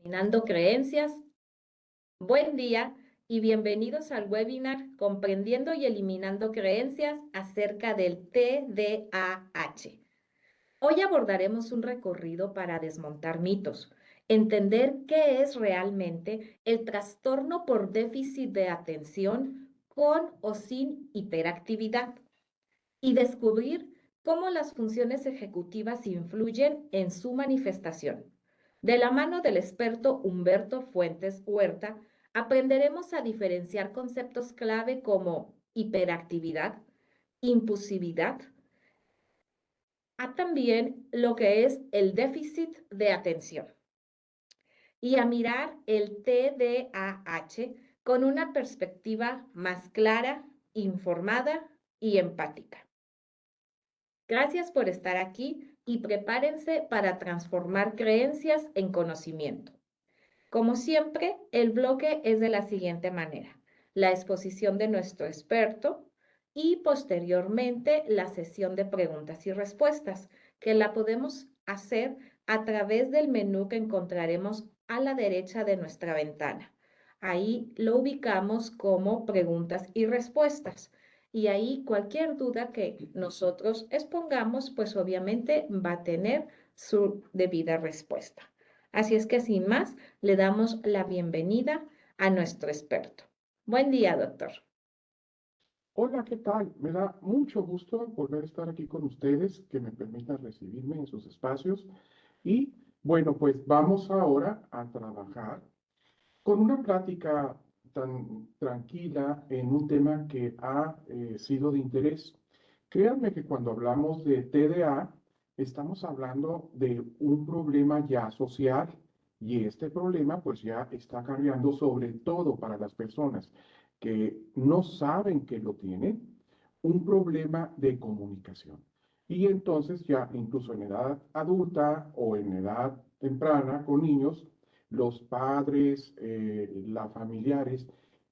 Eliminando creencias. Buen día y bienvenidos al webinar Comprendiendo y Eliminando Creencias acerca del TDAH. Hoy abordaremos un recorrido para desmontar mitos, entender qué es realmente el trastorno por déficit de atención con o sin hiperactividad y descubrir cómo las funciones ejecutivas influyen en su manifestación. De la mano del experto Humberto Fuentes Huerta, aprenderemos a diferenciar conceptos clave como hiperactividad, impulsividad, a también lo que es el déficit de atención y a mirar el TDAH con una perspectiva más clara, informada y empática. Gracias por estar aquí y prepárense para transformar creencias en conocimiento. Como siempre, el bloque es de la siguiente manera: la exposición de nuestro experto y posteriormente la sesión de preguntas y respuestas, que la podemos hacer a través del menú que encontraremos a la derecha de nuestra ventana. Ahí lo ubicamos como preguntas y respuestas. Y ahí cualquier duda que nosotros expongamos, pues obviamente va a tener su debida respuesta. Así es que sin más, le damos la bienvenida a nuestro experto. Buen día, doctor. Hola, ¿qué tal? Me da mucho gusto volver a estar aquí con ustedes, que me permitan recibirme en sus espacios. Y bueno, pues vamos ahora a trabajar con una plática tan tranquila en un tema que ha sido de interés. Créanme que cuando hablamos de TDA, estamos hablando de un problema ya social y este problema pues ya está cargando sobre todo para las personas que no saben que lo tienen, un problema de comunicación. Y entonces ya incluso en edad adulta o en edad temprana con niños, los padres, las familiares,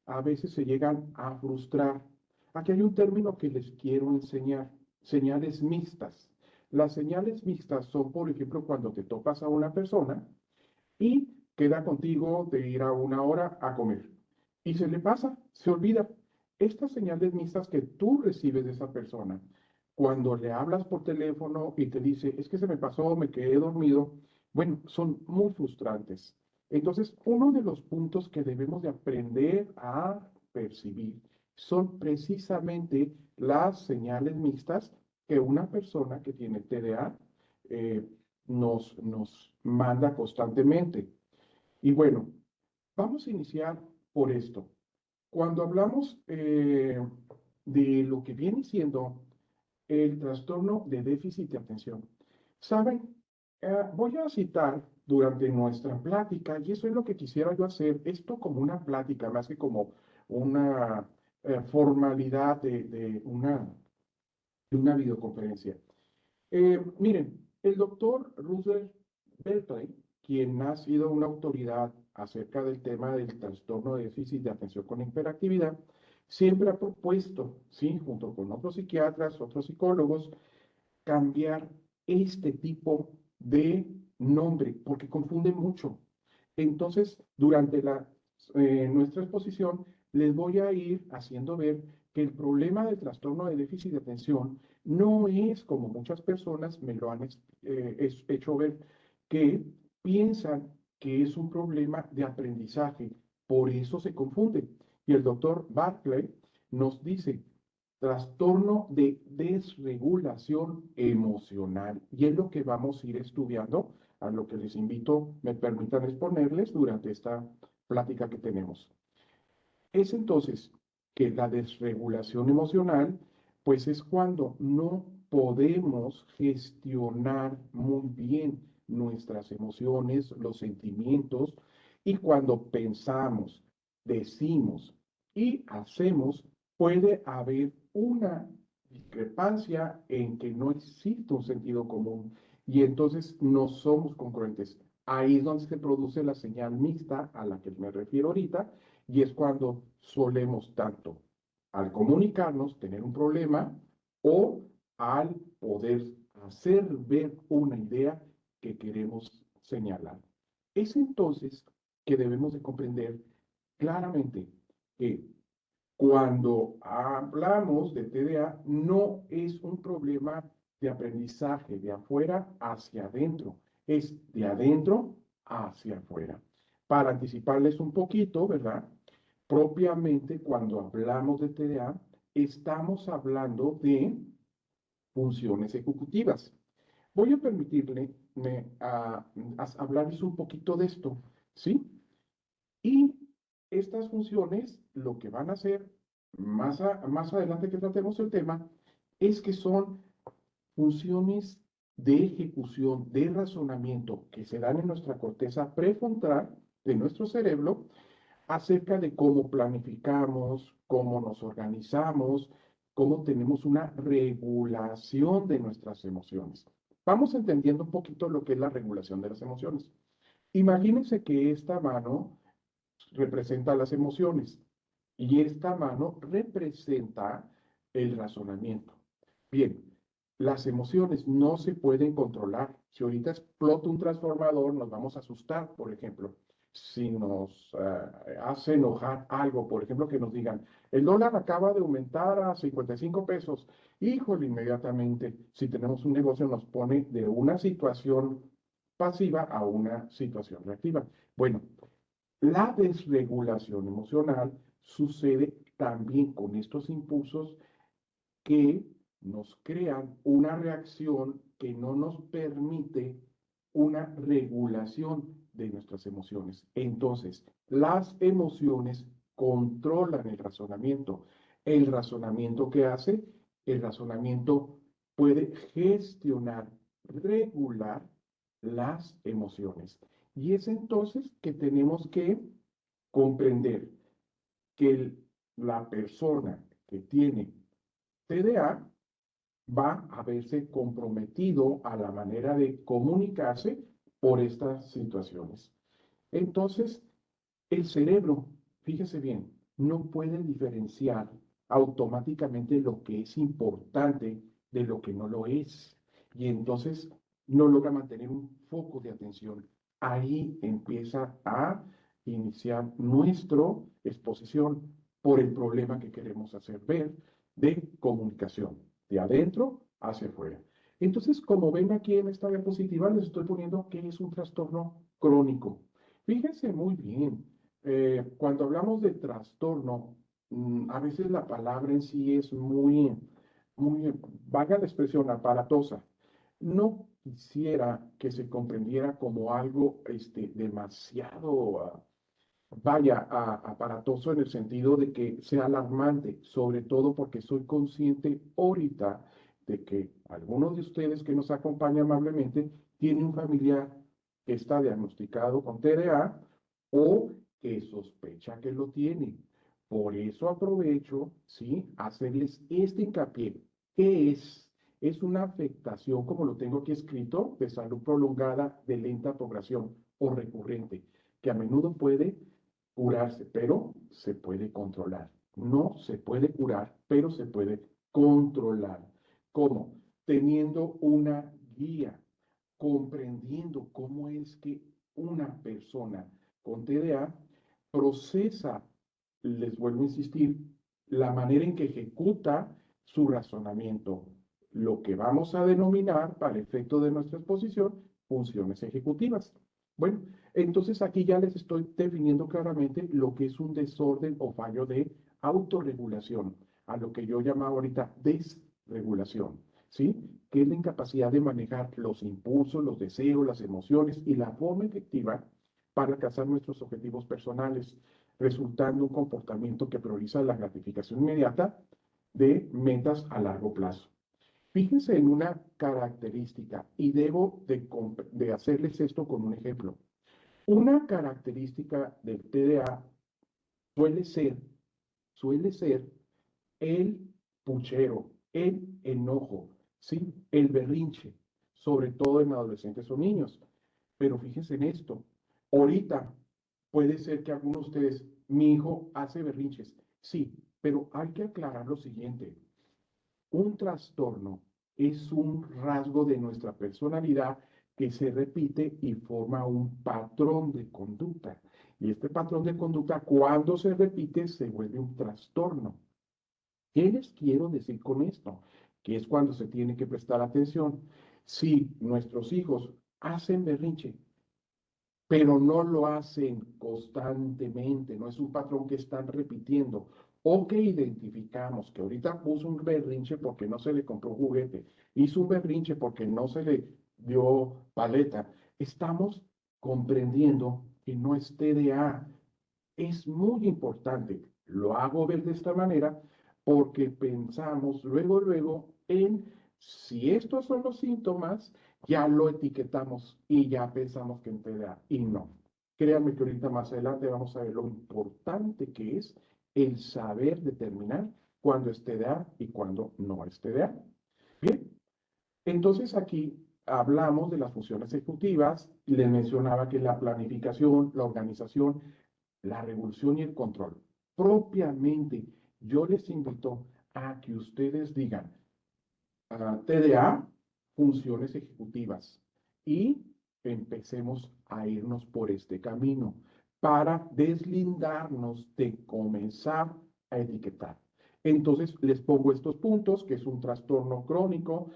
a veces se llegan a frustrar. Aquí hay un término que les quiero enseñar, señales mixtas. Las señales mixtas son, por ejemplo, cuando te topas a una persona y queda contigo de ir a una hora a comer y se le pasa, se olvida. Estas señales mixtas que tú recibes de esa persona, cuando le hablas por teléfono y te dice, es que se me pasó, me quedé dormido, bueno, son muy frustrantes. Entonces, uno de los puntos que debemos de aprender a percibir son precisamente las señales mixtas que una persona que tiene TDA eh, nos manda constantemente. Y bueno, vamos a iniciar por esto. Cuando hablamos de lo que viene siendo el trastorno de déficit de atención, ¿saben? Voy a citar durante nuestra plática, y eso es lo que quisiera yo hacer, esto como una plática, más que como una formalidad de una videoconferencia. Miren, el doctor Russell Berkley, quien ha sido una autoridad acerca del tema del trastorno de déficit de atención con hiperactividad, siempre ha propuesto, sí, junto con otros psiquiatras, otros psicólogos, cambiar este tipo de nombre, porque confunde mucho. Entonces, durante nuestra exposición, les voy a ir haciendo ver que el problema del trastorno de déficit de atención no es, como muchas personas me lo han hecho ver, que piensan que es un problema de aprendizaje. Por eso se confunde. Y el doctor Barclay nos dice, trastorno de desregulación emocional. Y es lo que vamos a ir estudiando, a lo que les invito, me permitan exponerles durante esta plática que tenemos. Es entonces que la desregulación emocional, pues es cuando no podemos gestionar muy bien nuestras emociones, los sentimientos, y cuando pensamos, decimos y hacemos, puede haber una discrepancia en que no existe un sentido común y entonces no somos congruentes. Ahí es donde se produce la señal mixta a la que me refiero ahorita, y es cuando solemos tanto al comunicarnos tener un problema o al poder hacer ver una idea que queremos señalar. Es entonces que debemos de comprender claramente que cuando hablamos de TDA, no es un problema de aprendizaje de afuera hacia adentro, es de adentro hacia afuera. Para anticiparles un poquito, ¿verdad? Propiamente cuando hablamos de TDA, estamos hablando de funciones ejecutivas. Voy a permitirle hablarles un poquito de esto, ¿sí? Y estas funciones, lo que van a hacer más adelante que tratemos el tema, es que son funciones de ejecución, de razonamiento, que se dan en nuestra corteza prefrontal de nuestro cerebro acerca de cómo planificamos, cómo nos organizamos, cómo tenemos una regulación de nuestras emociones. Vamos entendiendo un poquito lo que es la regulación de las emociones. Imagínense que esta mano representa las emociones y esta mano representa el razonamiento. Bien, las emociones no se pueden controlar. Si ahorita explota un transformador, nos vamos a asustar, por ejemplo. Si nos hace enojar algo, por ejemplo, que nos digan, el dólar acaba de aumentar a 55 pesos. Híjole, inmediatamente, si tenemos un negocio, nos pone de una situación pasiva a una situación reactiva. Bueno, la desregulación emocional sucede también con estos impulsos que nos crean una reacción que no nos permite una regulación de nuestras emociones. Entonces, las emociones controlan el razonamiento. El razonamiento que hace, el razonamiento puede gestionar, regular las emociones. Y es entonces que tenemos que comprender que la persona que tiene TDA va a verse comprometido a la manera de comunicarse por estas situaciones. Entonces, el cerebro, fíjese bien, no puede diferenciar automáticamente lo que es importante de lo que no lo es. Y entonces no logra mantener un foco de atención. Ahí empieza a iniciar nuestra exposición por el problema que queremos hacer ver de comunicación, de adentro hacia afuera. Entonces, como ven aquí en esta diapositiva, les estoy poniendo que es un trastorno crónico. Fíjense muy bien, cuando hablamos de trastorno, a veces la palabra en sí es muy, vaga la expresión, aparatosa. No quisiera que se comprendiera como algo demasiado, aparatoso en el sentido de que sea alarmante, sobre todo porque soy consciente ahorita de que algunos de ustedes que nos acompañan amablemente tienen un familiar que está diagnosticado con TDA o que sospecha que lo tiene. Por eso aprovecho, ¿sí?, hacerles este hincapié. ¿Qué es? Es una afectación, como lo tengo aquí escrito, de salud prolongada de lenta progresión o recurrente, que a menudo puede curarse, pero se puede controlar. No se puede curar, pero se puede controlar. ¿Cómo? Teniendo una guía, comprendiendo cómo es que una persona con TDA procesa, les vuelvo a insistir, la manera en que ejecuta su razonamiento, lo que vamos a denominar, para efecto de nuestra exposición, funciones ejecutivas. Bueno, entonces aquí ya les estoy definiendo claramente lo que es un desorden o fallo de autorregulación, a lo que yo llamaba ahorita desregulación, ¿sí? Que es la incapacidad de manejar los impulsos, los deseos, las emociones y la forma efectiva para alcanzar nuestros objetivos personales, resultando un comportamiento que prioriza la gratificación inmediata de metas a largo plazo. Fíjense en una característica y debo de hacerles esto con un ejemplo. Una característica del TDA suele ser, suele ser el puchero, el enojo, ¿sí? El berrinche, sobre todo en adolescentes o niños. Pero fíjense en esto, ahorita puede ser que algunos de ustedes, mi hijo hace berrinches, sí, pero hay que aclarar lo siguiente. Un trastorno es un rasgo de nuestra personalidad que se repite y forma un patrón de conducta. Y este patrón de conducta, cuando se repite, se vuelve un trastorno. ¿Qué les quiero decir con esto? Que es cuando se tiene que prestar atención. Si nuestros hijos hacen berrinche, pero no lo hacen constantemente, no es un patrón que están repitiendo, o que identificamos que ahorita puso un berrinche porque no se le compró juguete, hizo un berrinche porque no se le dio paleta, estamos comprendiendo que no es TDA. Es muy importante, lo hago ver de esta manera porque pensamos luego en si estos son los síntomas, ya lo etiquetamos y ya pensamos que en TDA. Y no. Créanme que ahorita más adelante vamos a ver lo importante que es el saber determinar cuándo es TDA y cuándo no es TDA. Bien, entonces aquí hablamos de las funciones ejecutivas. Les mencionaba que la planificación, la organización, la revolución y el control. Propiamente, yo les invito a que ustedes digan TDA, funciones ejecutivas, y empecemos a irnos por este camino para deslindarnos de comenzar a etiquetar. Entonces, les pongo estos puntos, que es un trastorno crónico,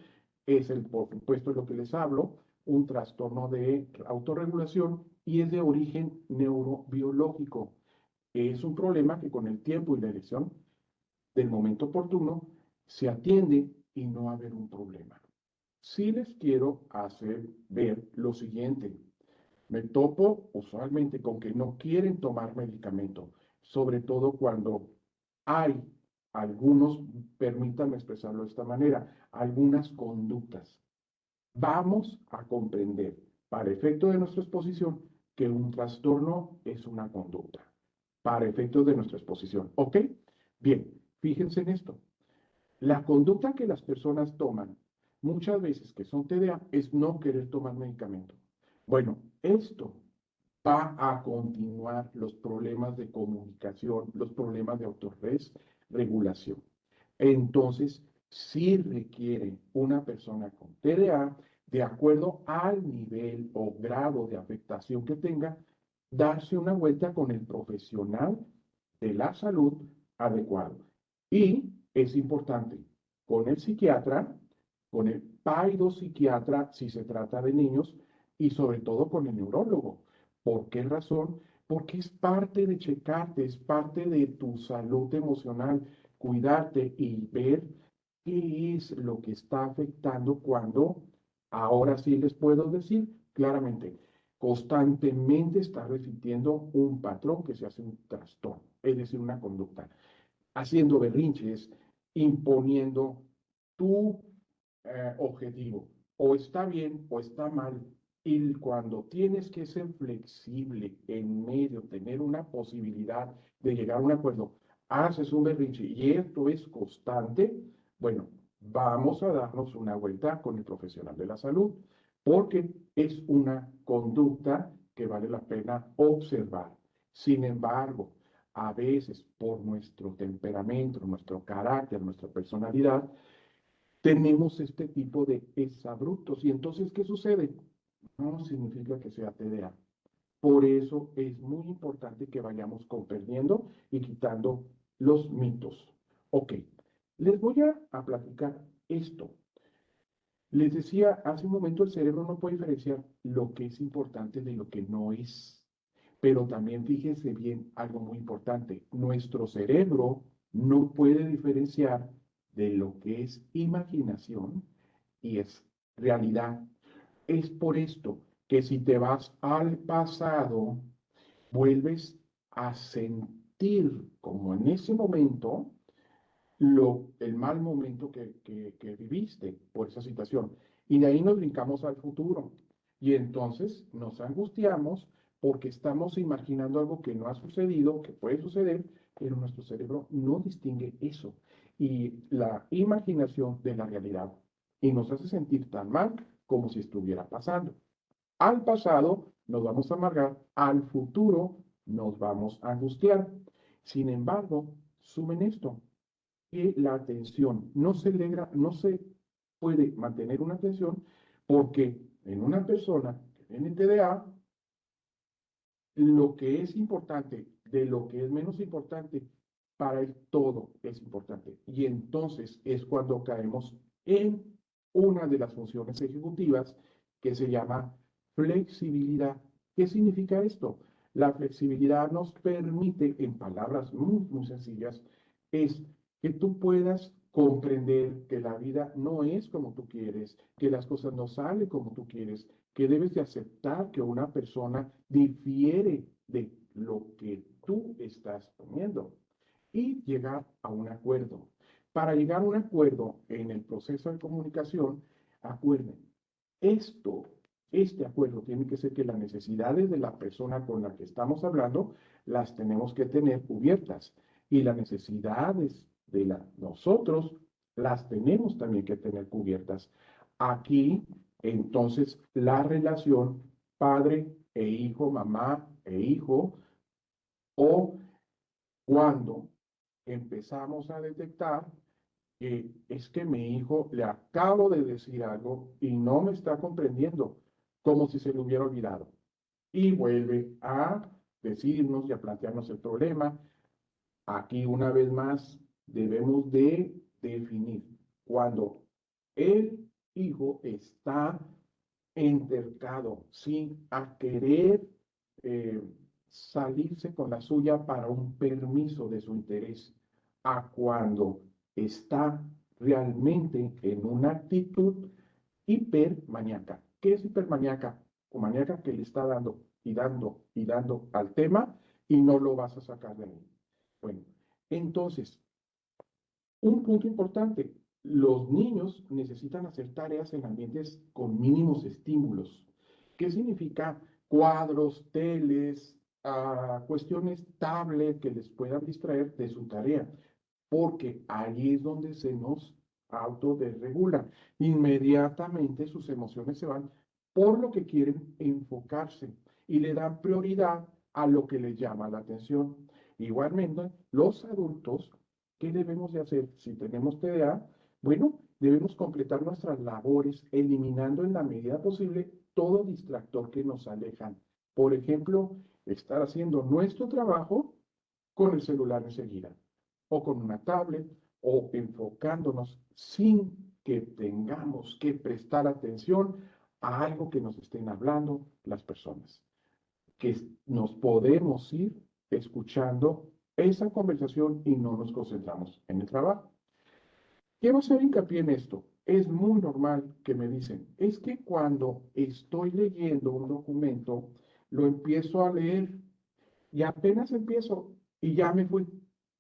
es el, por supuesto, lo que les hablo, un trastorno de autorregulación y es de origen neurobiológico. Es un problema que con el tiempo y la elección del momento oportuno se atiende y no va a haber un problema. Sí les quiero hacer ver lo siguiente. Me topo usualmente con que no quieren tomar medicamento, sobre todo cuando hay algunos, permítanme expresarlo de esta manera, algunas conductas. Vamos a comprender, para efecto de nuestra exposición, que un trastorno es una conducta, para efectos de nuestra exposición. ¿Ok? Bien, fíjense en esto. La conducta que las personas toman, muchas veces que son TDA, es no querer tomar medicamento. Bueno, esto va a continuar los problemas de comunicación, los problemas de autorregulación. Entonces, sí requiere una persona con TDA, de acuerdo al nivel o grado de afectación que tenga, darse una vuelta con el profesional de la salud adecuado. Y es importante, con el psiquiatra, con el psiquiatra si se trata de niños, y sobre todo con el neurólogo. ¿Por qué razón? Porque es parte de checarte, es parte de tu salud emocional, cuidarte y ver qué es lo que está afectando cuando, ahora sí les puedo decir claramente, constantemente está repitiendo un patrón que se hace un trastorno, es decir, una conducta, haciendo berrinches, imponiendo tu objetivo, o está bien o está mal, y cuando tienes que ser flexible en medio, tener una posibilidad de llegar a un acuerdo, haces un berrinche y esto es constante, bueno, vamos a darnos una vuelta con el profesional de la salud, porque es una conducta que vale la pena observar. Sin embargo, a veces por nuestro temperamento, nuestro carácter, nuestra personalidad, tenemos este tipo de exabruptos. Y entonces, ¿qué sucede? No significa que sea TDA. Por eso es muy importante que vayamos comprendiendo y quitando los mitos. Ok, les voy a platicar esto. Les decía hace un momento, el cerebro no puede diferenciar lo que es importante de lo que no es. Pero también fíjense bien algo muy importante. Nuestro cerebro no puede diferenciar de lo que es imaginación y es realidad. Es por esto que si te vas al pasado, vuelves a sentir como en ese momento el mal momento que viviste por esa situación. Y de ahí nos brincamos al futuro. Y entonces nos angustiamos porque estamos imaginando algo que no ha sucedido, que puede suceder, pero nuestro cerebro no distingue eso. Y la imaginación de la realidad. Y nos hace sentir tan mal como si estuviera pasando. Al pasado nos vamos a amargar, al futuro nos vamos a angustiar. Sin embargo, sumen esto, que la atención no se puede mantener una atención porque en una persona que tiene TDA, lo que es importante de lo que es menos importante, para el todo es importante. Y entonces es cuando caemos en una de las funciones ejecutivas que se llama flexibilidad. ¿Qué significa esto? La flexibilidad nos permite, en palabras muy sencillas, es que tú puedas comprender que la vida no es como tú quieres, que las cosas no salen como tú quieres, que debes de aceptar que una persona difiere de lo que tú estás poniendo y llegar a un acuerdo. Para llegar a un acuerdo en el proceso de comunicación, acuerden, esto, este acuerdo tiene que ser que las necesidades de la persona con la que estamos hablando las tenemos que tener cubiertas y las necesidades de nosotros las tenemos también que tener cubiertas. Aquí, entonces, la relación padre e hijo, mamá e hijo, o cuando empezamos a detectar que es que mi hijo le acabo de decir algo y no me está comprendiendo, como si se le hubiera olvidado. Y vuelve a decirnos y a plantearnos el problema. Aquí una vez más debemos de definir cuando el hijo está entercado, sin a querer eh, salirse con la suya para un permiso de su interés, a cuando está realmente en una actitud hipermaníaca. ¿Qué es hipermaníaca? O maníaca que le está dando y dando y dando al tema y no lo vas a sacar de ahí. Bueno, entonces, un punto importante, los niños necesitan hacer tareas en ambientes con mínimos estímulos. ¿Qué significa cuadros, teles, cuestiones tablet que les puedan distraer de su tarea? Porque ahí es donde se nos autodesregula. Inmediatamente sus emociones se van por lo que quieren enfocarse y le dan prioridad a lo que les llama la atención. Igualmente, los adultos, ¿qué debemos de hacer si tenemos TDA? Bueno, debemos completar nuestras labores eliminando en la medida posible todo distractor que nos alejan. Por ejemplo, estar haciendo nuestro trabajo con el celular enseguida, o con una tablet, o enfocándonos sin que tengamos que prestar atención a algo que nos estén hablando las personas, que nos podemos ir escuchando esa conversación y no nos concentramos en el trabajo. Quiero hacer hincapié en esto. Es muy normal que me dicen, es que cuando estoy leyendo un documento, lo empiezo a leer y apenas empiezo y ya me fui,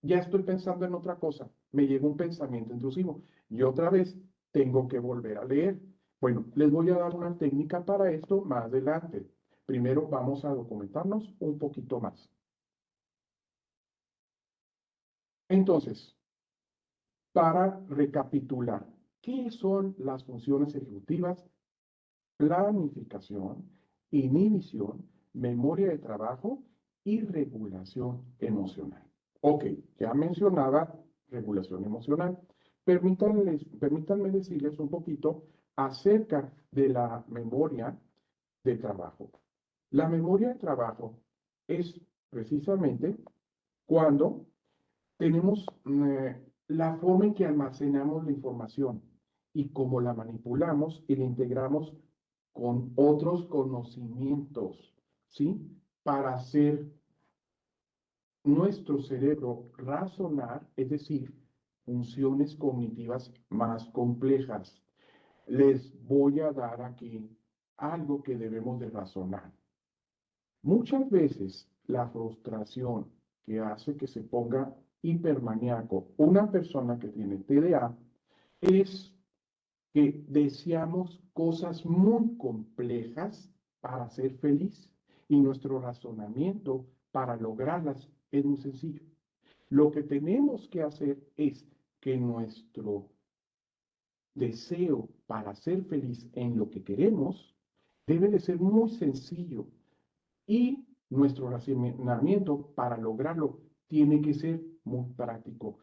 ya estoy pensando en otra cosa, me llegó un pensamiento intrusivo y otra vez tengo que volver a leer. Bueno, les voy a dar una técnica para esto más adelante. Primero vamos a documentarnos un poquito más. Entonces, para recapitular, ¿qué son las funciones ejecutivas? Planificación, inhibición, memoria de trabajo y regulación emocional. Ok, ya mencionaba regulación emocional. Permítanme decirles un poquito acerca de la memoria de trabajo. La memoria de trabajo es precisamente cuando tenemos la forma en que almacenamos la información y cómo la manipulamos y la integramos con otros conocimientos, ¿sí? Para hacer nuestro cerebro razonar, es decir, funciones cognitivas más complejas. Les voy a dar aquí algo que debemos de razonar. Muchas veces la frustración que hace que se ponga hipermaníaco una persona que tiene TDA es que deseamos cosas muy complejas para ser feliz y nuestro razonamiento para lograrlas es muy sencillo. Lo que tenemos que hacer es que nuestro deseo para ser feliz en lo que queremos debe de ser muy sencillo y nuestro razonamiento para lograrlo tiene que ser muy práctico.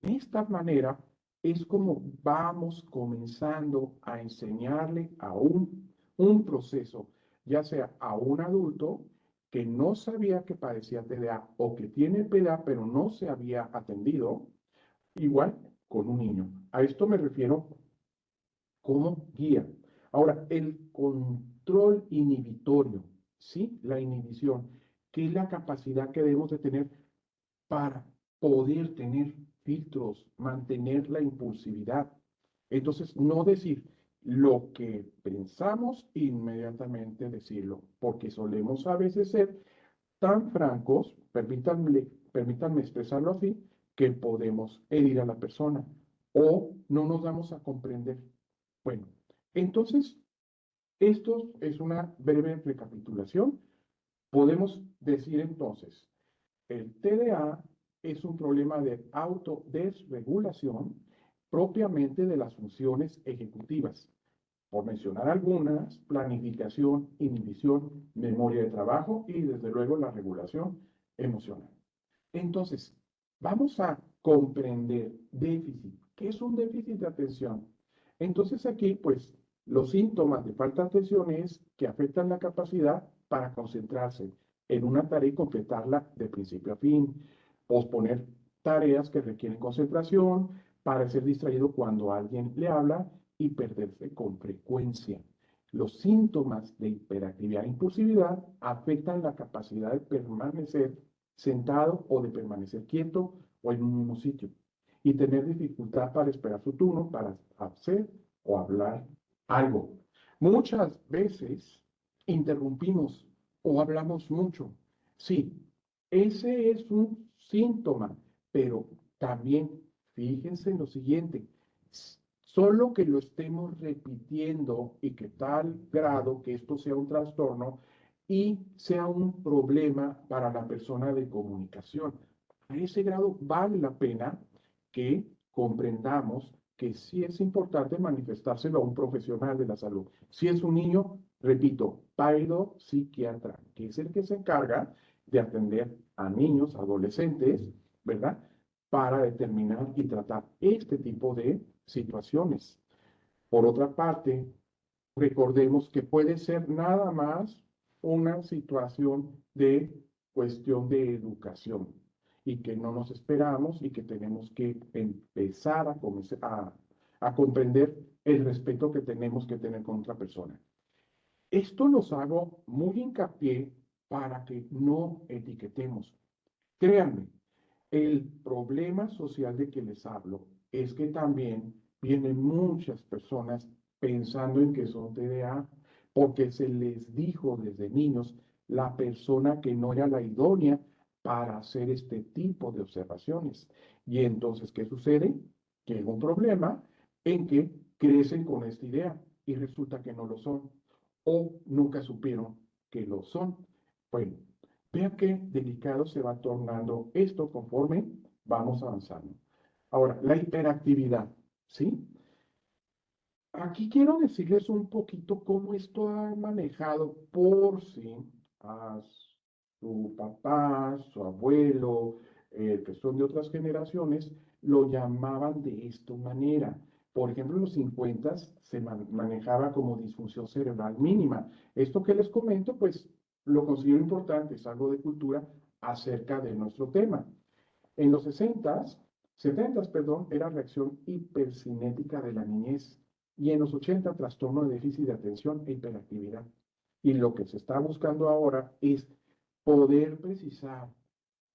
De esta manera es como vamos comenzando a enseñarle a un un proceso, ya sea a un adulto que no sabía que padecía TDA o que tiene TDA pero no se había atendido, igual con un niño. A esto me refiero como guía. Ahora, el control inhibitorio, ¿sí? La inhibición, que es la capacidad que debemos de tener para poder tener filtros, mantener la impulsividad. Entonces, no decir lo que pensamos, inmediatamente decirlo, porque solemos a veces ser tan francos, permítanme expresarlo así, que podemos herir a la persona o no nos damos a comprender. Bueno, entonces, esto es una breve recapitulación. Podemos decir entonces, el TDA es un problema de autodesregulación propiamente de las funciones ejecutivas. Por mencionar algunas, planificación, inhibición, memoria de trabajo y desde luego la regulación emocional. Entonces, vamos a comprender déficit. ¿Qué es un déficit de atención? Entonces aquí, pues, los síntomas de falta de atención es que afectan la capacidad para concentrarse en una tarea y completarla de principio a fin, posponer tareas que requieren concentración, parecer distraído cuando alguien le habla y perderse con frecuencia. Los síntomas de hiperactividad e impulsividad afectan la capacidad de permanecer sentado o de permanecer quieto o en un mismo sitio y tener dificultad para esperar su turno para hacer o hablar algo. Muchas veces interrumpimos o hablamos mucho. Sí, ese es un síntoma, pero también fíjense en lo siguiente, solo que lo estemos repitiendo y que tal grado que esto sea un trastorno y sea un problema para la persona de comunicación. A ese grado vale la pena que comprendamos que sí es importante manifestárselo a un profesional de la salud. Si es un niño, repito, psiquiatra, que es el que se encarga de atender a niños, adolescentes, ¿verdad? Para determinar y tratar este tipo de situaciones. Por otra parte, recordemos que puede ser nada más una situación de cuestión de educación y que no nos esperamos y que tenemos que empezar a comprender el respeto que tenemos que tener con otra persona. Esto los hago muy hincapié para que no etiquetemos. Créanme, el problema social de que les hablo es que también vienen muchas personas pensando en que son TDA porque se les dijo desde niños la persona que no era la idónea para hacer este tipo de observaciones. Y entonces, ¿qué sucede? Que es un problema en que crecen con esta idea y resulta que no lo son o nunca supieron que lo son. Bueno, vea qué delicado se va tornando esto conforme vamos avanzando. Ahora, la hiperactividad, ¿sí? Aquí quiero decirles un poquito cómo esto ha manejado por sí a su papá, su abuelo, que son de otras generaciones, lo llamaban de esta manera. Por ejemplo, en los 50 se manejaba como disfunción cerebral mínima. Esto que les comento, pues lo considero importante, es algo de cultura acerca de nuestro tema. En los 70, perdón, era reacción hipercinética de la niñez y en los 80 trastorno de déficit de atención e hiperactividad. Y lo que se está buscando ahora es poder precisar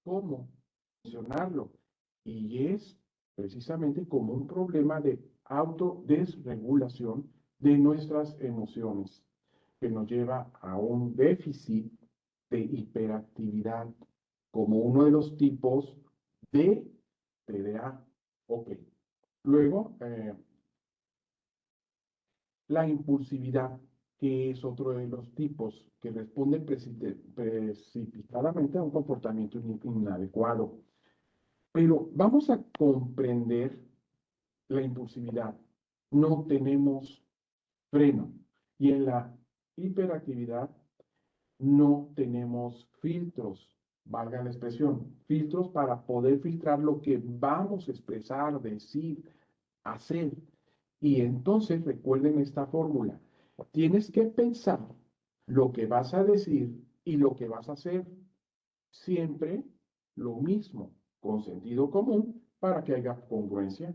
cómo funcionarlo. Y es precisamente como un problema de autodesregulación de nuestras emociones, que nos lleva a un déficit de hiperactividad como uno de los tipos de TDA. Ok. Luego, la impulsividad, que es otro de los tipos que responde precipitadamente a un comportamiento inadecuado. Pero vamos a comprender la impulsividad. No tenemos freno. Y en la hiperactividad no tenemos filtros, valga la expresión, filtros para poder filtrar lo que vamos a expresar, decir, hacer. Y entonces recuerden esta fórmula. Tienes que pensar lo que vas a decir y lo que vas a hacer. Siempre lo mismo, con sentido común, para que haya congruencia.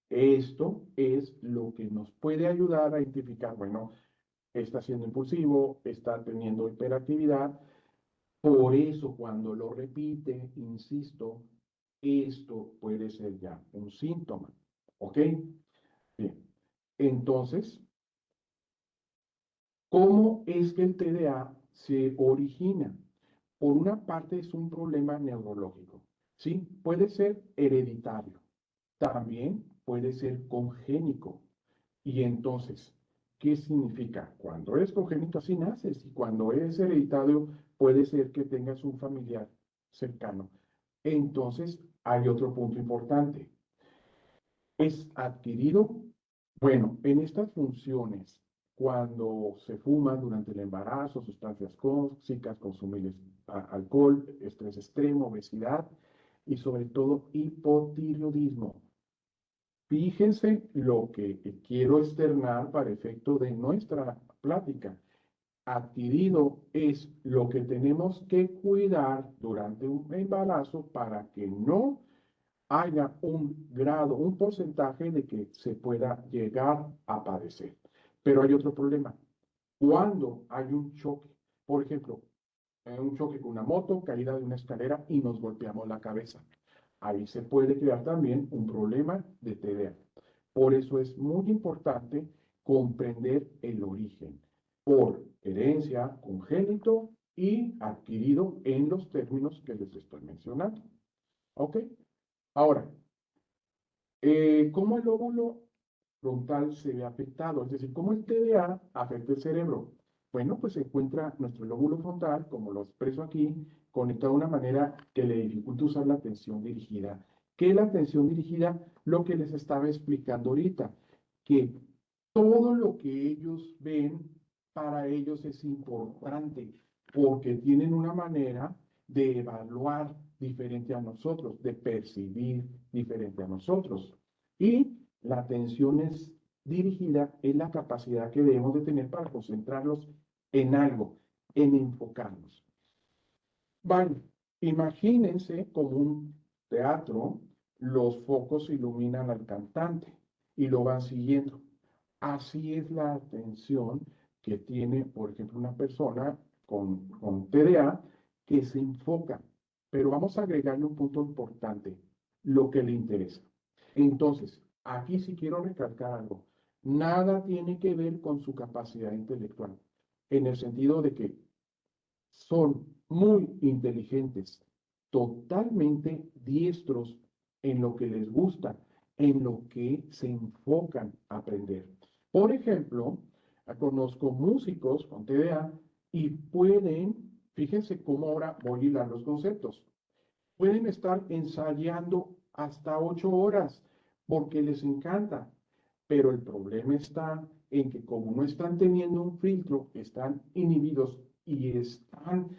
Esto es lo que nos puede ayudar a identificar, bueno, está siendo impulsivo, está teniendo hiperactividad. Por eso, cuando lo repite, insisto, esto puede ser ya un síntoma. ¿Ok? Bien. Entonces, ¿cómo es que el TDA se origina? Por una parte es un problema neurológico, ¿sí? Puede ser hereditario, también puede ser congénico. Y entonces, ¿qué significa? Cuando es congénito así naces y cuando es hereditario puede ser que tengas un familiar cercano. Entonces, hay otro punto importante. ¿Es adquirido? Bueno, en estas funciones, cuando se fuma durante el embarazo, sustancias tóxicas, consumir alcohol, estrés extremo, obesidad y sobre todo hipotiroidismo. Fíjense lo que quiero externar para efecto de nuestra plática. Adquirido es lo que tenemos que cuidar durante un embarazo para que no haya un grado, un porcentaje de que se pueda llegar a padecer. Pero hay otro problema. Cuando hay un choque, por ejemplo, un choque con una moto, caída de una escalera y nos golpeamos la cabeza. Ahí se puede crear también un problema de TDA. Por eso es muy importante comprender el origen por herencia, congénito y adquirido en los términos que les estoy mencionando. ¿Ok? Ahora, ¿cómo el lóbulo frontal se ve afectado? Es decir, ¿cómo el TDA afecta el cerebro? Bueno, pues se encuentra nuestro lóbulo frontal, como lo expreso aquí, conectado de una manera que le dificulta usar la atención dirigida. ¿Qué es la atención dirigida? Lo que les estaba explicando ahorita, que todo lo que ellos ven para ellos es importante, porque tienen una manera de evaluar diferente a nosotros, de percibir diferente a nosotros. Y la atención es dirigida, es la capacidad que debemos de tener para concentrarnos en algo, en enfocarnos. Vale, imagínense como un teatro, los focos iluminan al cantante y lo van siguiendo. Así es la atención que tiene, por ejemplo, una persona con TDA que se enfoca. Pero vamos a agregarle un punto importante, lo que le interesa. Entonces, aquí sí quiero recalcar algo. Nada tiene que ver con su capacidad intelectual, en el sentido de que son muy inteligentes, totalmente diestros en lo que les gusta, en lo que se enfocan a aprender. Por ejemplo, conozco músicos con TDA y pueden, fíjense cómo ahora voy a hilar los conceptos, pueden estar ensayando hasta 8 horas porque les encanta, pero el problema está en que como no están teniendo un filtro, están inhibidos y están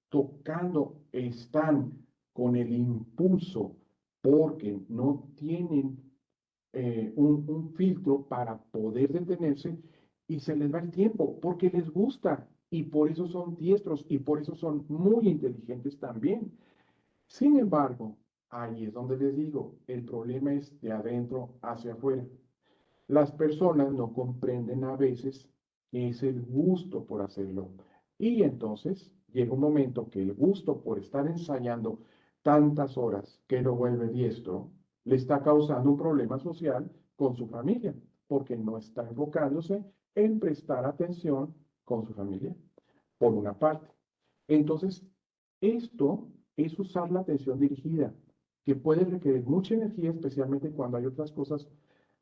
tocando, están con el impulso porque no tienen un filtro para poder detenerse y se les va el tiempo porque les gusta y por eso son diestros y por eso son muy inteligentes también. Sin embargo, ahí es donde les digo, el problema es de adentro hacia afuera. Las personas no comprenden a veces que es el gusto por hacerlo. Y entonces llega un momento que el gusto por estar ensayando tantas horas que lo vuelve diestro, le está causando un problema social con su familia, porque no está enfocándose en prestar atención con su familia, por una parte. Entonces, esto es usar la atención dirigida, que puede requerir mucha energía, especialmente cuando hay otras cosas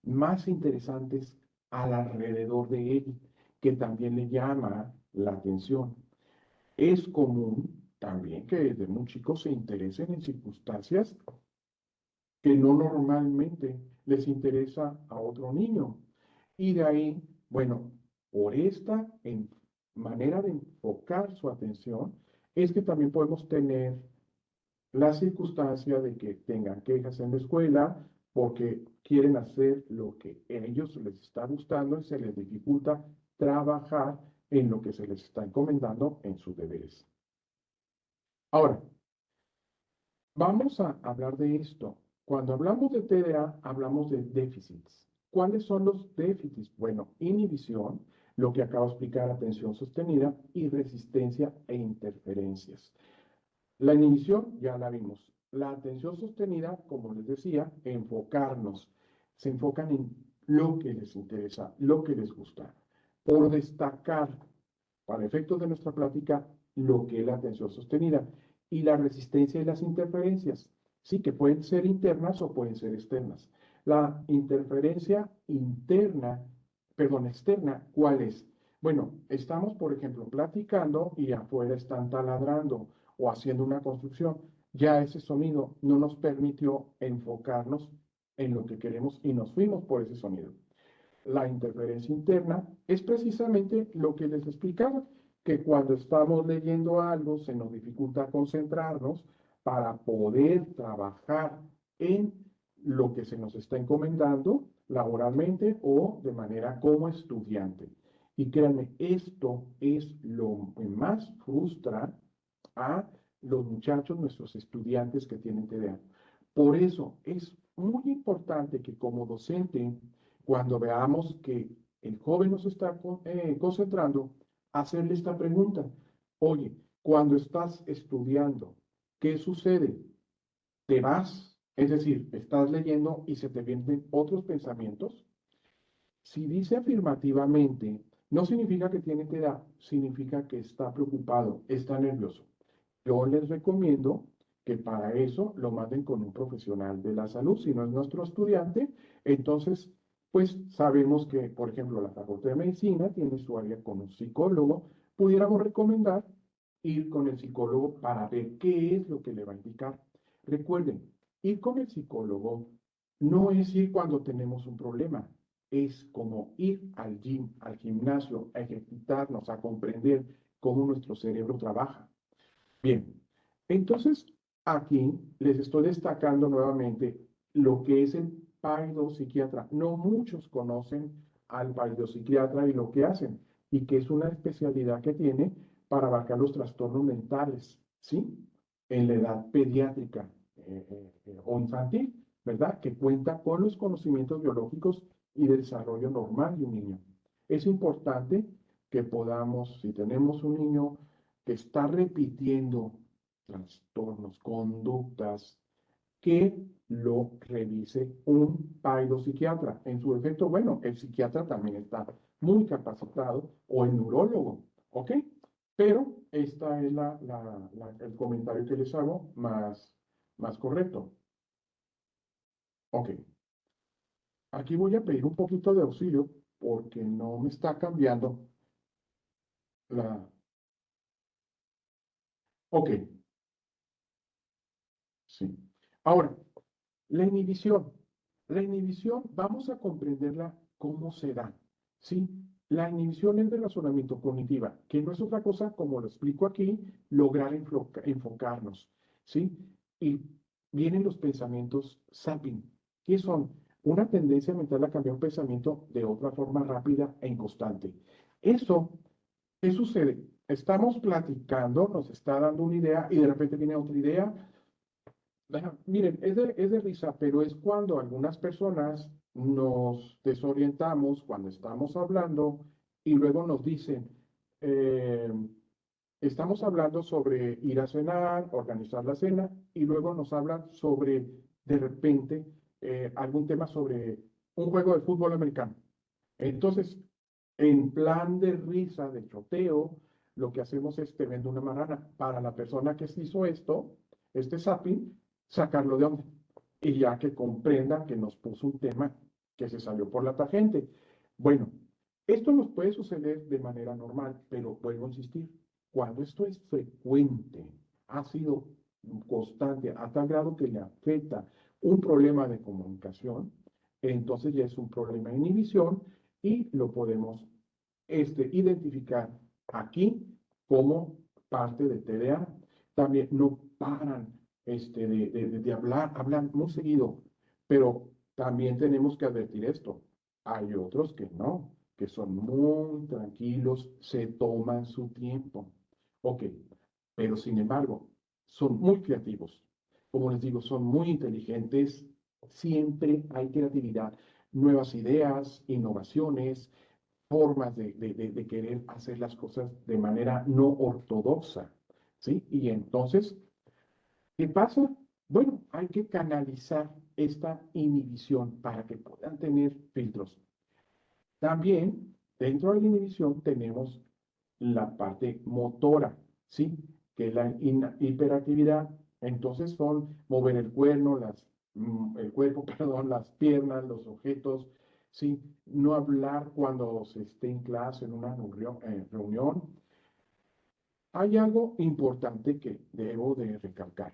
más interesantes alrededor de él, que también le llama la atención. Es común también que desde muy chicos se interesen en circunstancias que no normalmente les interesa a otro niño. Y de ahí, bueno, por esta manera de enfocar su atención, es que también podemos tener la circunstancia de que tengan quejas en la escuela porque quieren hacer lo que a ellos les está gustando y se les dificulta trabajar en lo que se les está encomendando en sus deberes. Ahora, vamos a hablar de esto. Cuando hablamos de TDA, hablamos de déficits. ¿Cuáles son los déficits? Bueno, inhibición, lo que acabo de explicar, atención sostenida, y resistencia e interferencias. La inhibición ya la vimos. La atención sostenida, como les decía, enfocarnos. Se enfocan en lo que les interesa, lo que les gusta. Por destacar, para efectos de nuestra plática, lo que es la atención sostenida y la resistencia y las interferencias. Sí, que pueden ser internas o pueden ser externas. La interferencia interna, perdón, externa, ¿cuál es? Bueno, estamos, por ejemplo, platicando y afuera están taladrando o haciendo una construcción. Ya ese sonido no nos permitió enfocarnos en lo que queremos y nos fuimos por ese sonido. La interferencia interna es precisamente lo que les explicaba, que cuando estamos leyendo algo se nos dificulta concentrarnos para poder trabajar en lo que se nos está encomendando laboralmente o de manera como estudiante. Y créanme, esto es lo que más frustra a los muchachos, nuestros estudiantes que tienen TDA. Por eso es muy importante que como docente, cuando veamos que el joven nos está concentrando, hacerle esta pregunta. Oye, cuando estás estudiando, ¿qué sucede? ¿Te vas? Es decir, estás leyendo y se te vienen otros pensamientos. Si dice afirmativamente, no significa que tiene TDA, significa que está preocupado, está nervioso. Yo les recomiendo que para eso lo manden con un profesional de la salud. Si no es nuestro estudiante, entonces, pues sabemos que, por ejemplo, la Facultad de Medicina tiene su área con un psicólogo. Pudiéramos recomendar ir con el psicólogo para ver qué es lo que le va a indicar. Recuerden, ir con el psicólogo no es ir cuando tenemos un problema, es como ir al gym, al gimnasio, a ejercitarnos, a comprender cómo nuestro cerebro trabaja. Bien, entonces aquí les estoy destacando nuevamente lo que es el psiquiatra. No muchos conocen al psiquiatra y lo que hacen, y que es una especialidad que tiene para abarcar los trastornos mentales, ¿sí? En la edad pediátrica o infantil, ¿verdad? Que cuenta con los conocimientos biológicos y de desarrollo normal de un niño. Es importante que podamos, si tenemos un niño que está repitiendo trastornos, conductas, que lo revise un psiquiatra. En su efecto, bueno, el psiquiatra también está muy capacitado o el neurólogo, ¿ok? Pero esta es el comentario que les hago más correcto. Ok, aquí voy a pedir un poquito de auxilio porque no me está cambiando la... Ok, sí. Ahora, la inhibición. La inhibición, vamos a comprenderla cómo se da. ¿Sí? La inhibición es de razonamiento cognitiva, que no es otra cosa, como lo explico aquí, lograr enfocarnos. ¿Sí? Y vienen los pensamientos zapping, que son una tendencia mental a cambiar un pensamiento de otra forma rápida e inconstante. Eso, ¿qué sucede? Estamos platicando, nos está dando una idea y de repente viene otra idea. Miren, es de risa, pero es cuando algunas personas nos desorientamos cuando estamos hablando y luego nos dicen, eh, estamos hablando sobre ir a cenar, organizar la cena, y luego nos hablan sobre, de repente, algún tema sobre un juego de fútbol americano. Entonces, en plan de risa, de choteo, lo que hacemos es te vendo una marrana. Para la persona que se hizo esto, este zapping, sacarlo de onda. Y ya que comprenda que nos puso un tema que se salió por la tangente. Bueno, esto nos puede suceder de manera normal, pero vuelvo a insistir, cuando esto es frecuente, ha sido constante, a tal grado que le afecta un problema de comunicación, entonces ya es un problema de inhibición y lo podemos identificar aquí como parte de TDA. También no paran de hablar, hablan muy seguido, pero también tenemos que advertir esto. Hay otros que no. que son muy tranquilos, se toman su tiempo. Ok, pero sin embargo, son muy creativos. Como les digo, son muy inteligentes. Siempre hay creatividad, nuevas ideas, innovaciones, formas de querer hacer las cosas de manera no ortodoxa, ¿sí? Y entonces, ¿qué pasa? Bueno, hay que canalizar esta inhibición para que puedan tener filtros. También, dentro de la inhibición tenemos la parte motora, ¿sí? Que es la hiperactividad. Entonces son mover el cuerno, el cuerpo, perdón, las piernas, los objetos, ¿sí? No hablar cuando se esté en clase, en una reunión. Hay algo importante que debo de recalcar.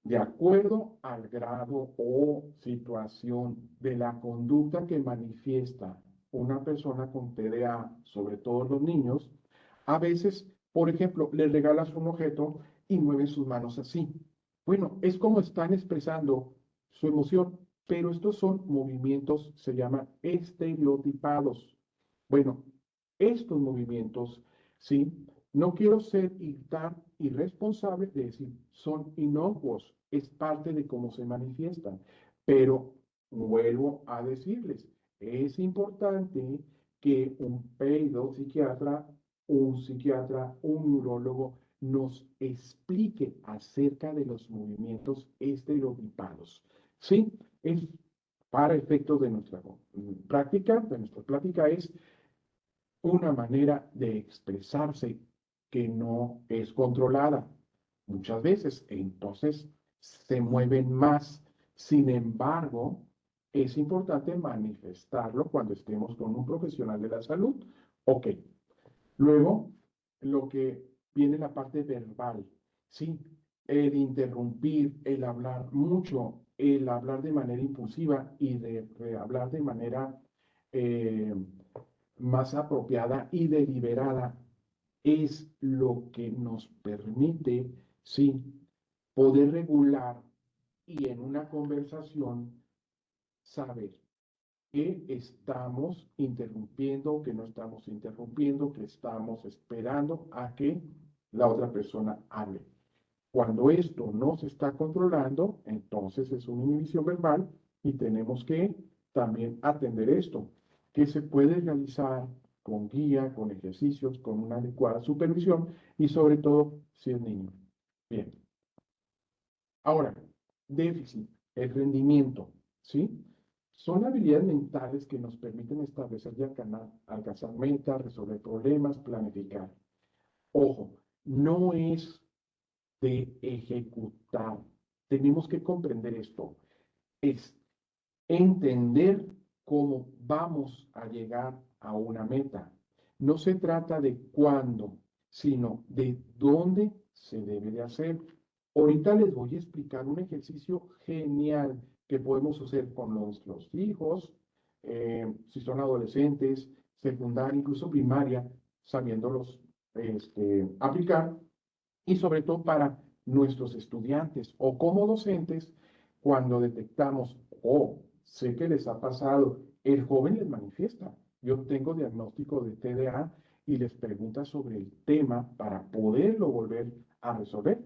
De acuerdo al grado o situación de la conducta que manifiesta una persona con TDA, sobre todo los niños, a veces, por ejemplo, le regalas un objeto y mueven sus manos así. Bueno, es como están expresando su emoción, pero estos son movimientos, se llaman estereotipados. Bueno, estos movimientos, ¿sí? No quiero ser tan irresponsable de decir, son inocuos, es parte de cómo se manifiestan, pero vuelvo a decirles, es importante que un psiquiatra, un neurólogo nos explique acerca de los movimientos estereotipados. ¿Sí? Es para efectos de nuestra práctica, de nuestra plática, es una manera de expresarse que no es controlada muchas veces, entonces se mueven más. Sin embargo, es importante manifestarlo cuando estemos con un profesional de la salud. Ok, luego lo que viene la parte verbal, ¿sí? El interrumpir, el hablar mucho, el hablar de manera impulsiva y de hablar de manera eh, más apropiada y deliberada es lo que nos permite, sí, poder regular y en una conversación saber que estamos interrumpiendo, que no estamos interrumpiendo, que estamos esperando a que la otra persona hable. Cuando esto no se está controlando, entonces es una inhibición verbal y tenemos que también atender esto, que se puede realizar con guía, con ejercicios, con una adecuada supervisión y sobre todo si es niño. Bien. Ahora, déficit, el rendimiento, ¿sí? Son habilidades mentales que nos permiten establecer y alcanzar metas, resolver problemas, planificar. Ojo, no es de ejecutar. Tenemos que comprender esto. Es entender cómo vamos a llegar a una meta. No se trata de cuándo, sino de dónde se debe de hacer. Ahorita les voy a explicar un ejercicio genial que podemos hacer con nuestros hijos, si son adolescentes, secundaria, incluso primaria, sabiéndolos aplicar y sobre todo para nuestros estudiantes o como docentes, cuando detectamos, oh, sé que les ha pasado, el joven les manifiesta, yo tengo diagnóstico de TDA y les pregunta sobre el tema para poderlo volver a resolver.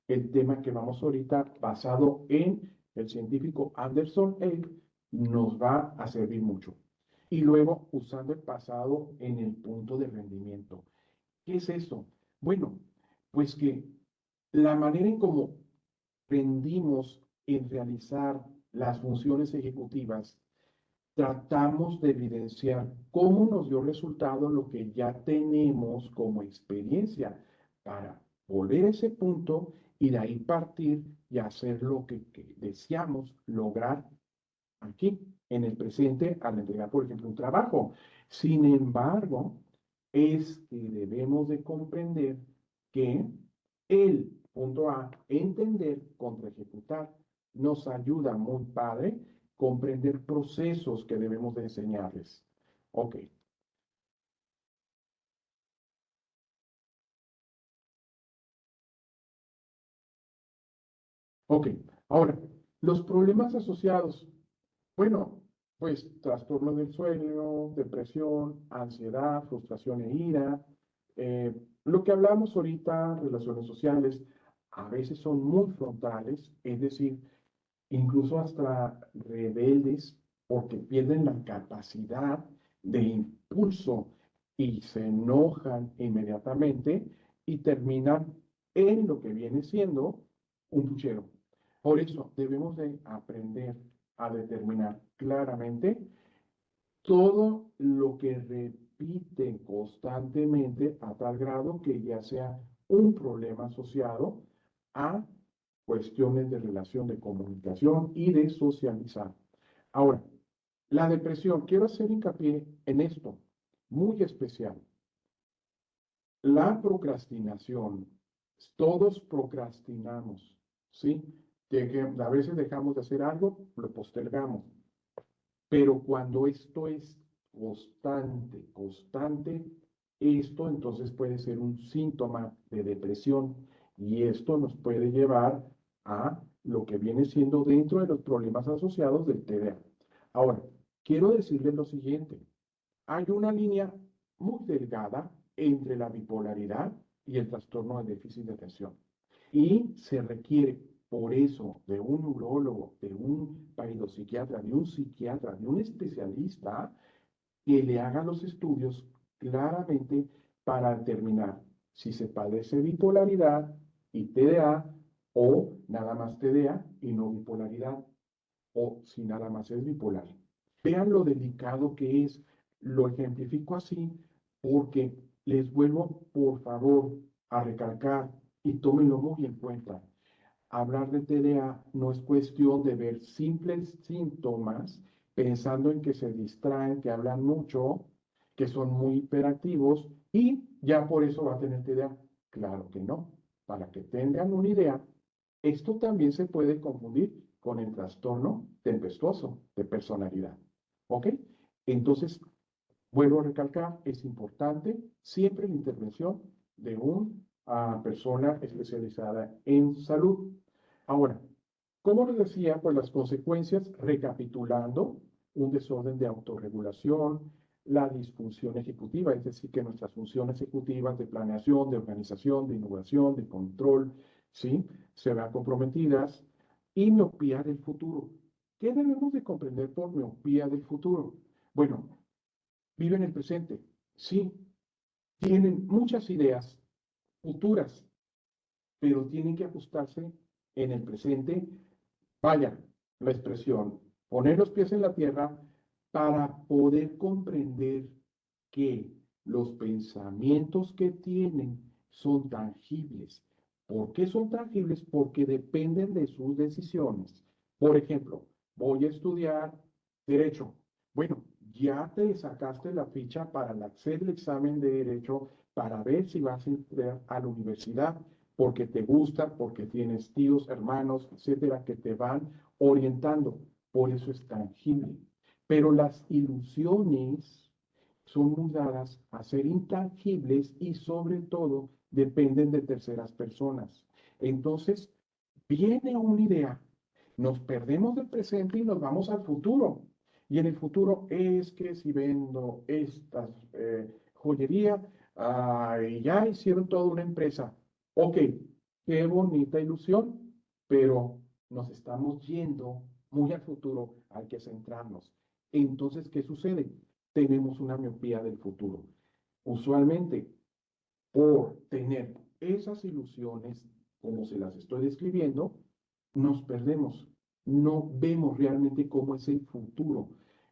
El tema que vamos ahorita, basado en el científico Anderson Egg, nos va a servir mucho. Y luego, usando el pasado en el punto de rendimiento. ¿Qué es eso? Bueno, pues que la manera en cómo rendimos en realizar las funciones ejecutivas, tratamos de evidenciar cómo nos dio resultado lo que ya tenemos como experiencia para volver a ese punto y de ahí partir y hacer lo que deseamos lograr aquí, en el presente, al entregar, por ejemplo, un trabajo. Sin embargo, es que debemos de comprender que el punto A, entender contra ejecutar, nos ayuda muy padre comprender procesos que debemos de enseñarles. Ok, ok. Ahora, los problemas asociados. Bueno, pues trastorno del sueño, depresión, ansiedad, frustración e ira. Lo que hablamos ahorita, relaciones sociales, a veces son muy frontales, es decir, incluso hasta rebeldes, porque pierden la capacidad de impulso y se enojan inmediatamente y terminan en lo que viene siendo un puchero. Por eso debemos de aprender a determinar claramente todo lo que repiten constantemente a tal grado que ya sea un problema asociado a cuestiones de relación de comunicación y de socializar. Ahora, la depresión, quiero hacer hincapié en esto, muy especial. La procrastinación, todos procrastinamos, ¿sí? A veces dejamos de hacer algo, lo postergamos. Pero cuando esto es constante, esto entonces puede ser un síntoma de depresión y esto nos puede llevar a lo que viene siendo dentro de los problemas asociados del TDA. Ahora, quiero decirles lo siguiente. Hay una línea muy delgada entre la bipolaridad y el trastorno de déficit de atención. Y se requiere, por eso, de un neurólogo, de un psiquiatra, de un psiquiatra, de un especialista que le haga los estudios claramente para determinar si se padece bipolaridad y TDA o nada más TDA y no bipolaridad o si nada más es bipolar. Vean lo delicado que es. Lo ejemplifico así porque les vuelvo, por favor, a recalcar y tómenlo muy en cuenta. Hablar de TDA no es cuestión de ver simples síntomas pensando en que se distraen, que hablan mucho, que son muy hiperactivos y ya por eso va a tener TDA. Claro que no. Para que tengan una idea, esto también se puede confundir con el trastorno tempestuoso de personalidad. ¿Ok? Entonces, vuelvo a recalcar, es importante siempre la intervención de una persona especializada en salud. Ahora, como les decía, pues las consecuencias, recapitulando, un desorden de autorregulación, la disfunción ejecutiva, es decir, que nuestras funciones ejecutivas de planeación, de organización, de innovación, de control, ¿sí? Se vean comprometidas, y miopía del futuro. ¿Qué debemos de comprender por miopía del futuro? Bueno, viven el presente, sí, tienen muchas ideas futuras, pero tienen que ajustarse en el presente. Vaya, la expresión, poner los pies en la tierra para poder comprender que los pensamientos que tienen son tangibles. ¿Por qué son tangibles? Porque dependen de sus decisiones. Por ejemplo, voy a estudiar derecho. Bueno, ya te sacaste la ficha para hacer el examen de derecho para ver si vas a entrar a la universidad porque te gusta, porque tienes tíos, hermanos, etcétera, que te van orientando. Por eso es tangible. Pero las ilusiones son muy dadas a ser intangibles y sobre todo dependen de terceras personas. Entonces, viene una idea, nos perdemos del presente y nos vamos al futuro. Y en el futuro es que si vendo esta joyería, ya hicieron toda una empresa. Ok, qué bonita ilusión, pero nos estamos yendo muy al futuro, hay que centrarnos. Entonces, ¿qué sucede? Tenemos una miopía del futuro. Usualmente, por tener esas ilusiones, como se las estoy describiendo, nos perdemos. No vemos realmente cómo es el futuro.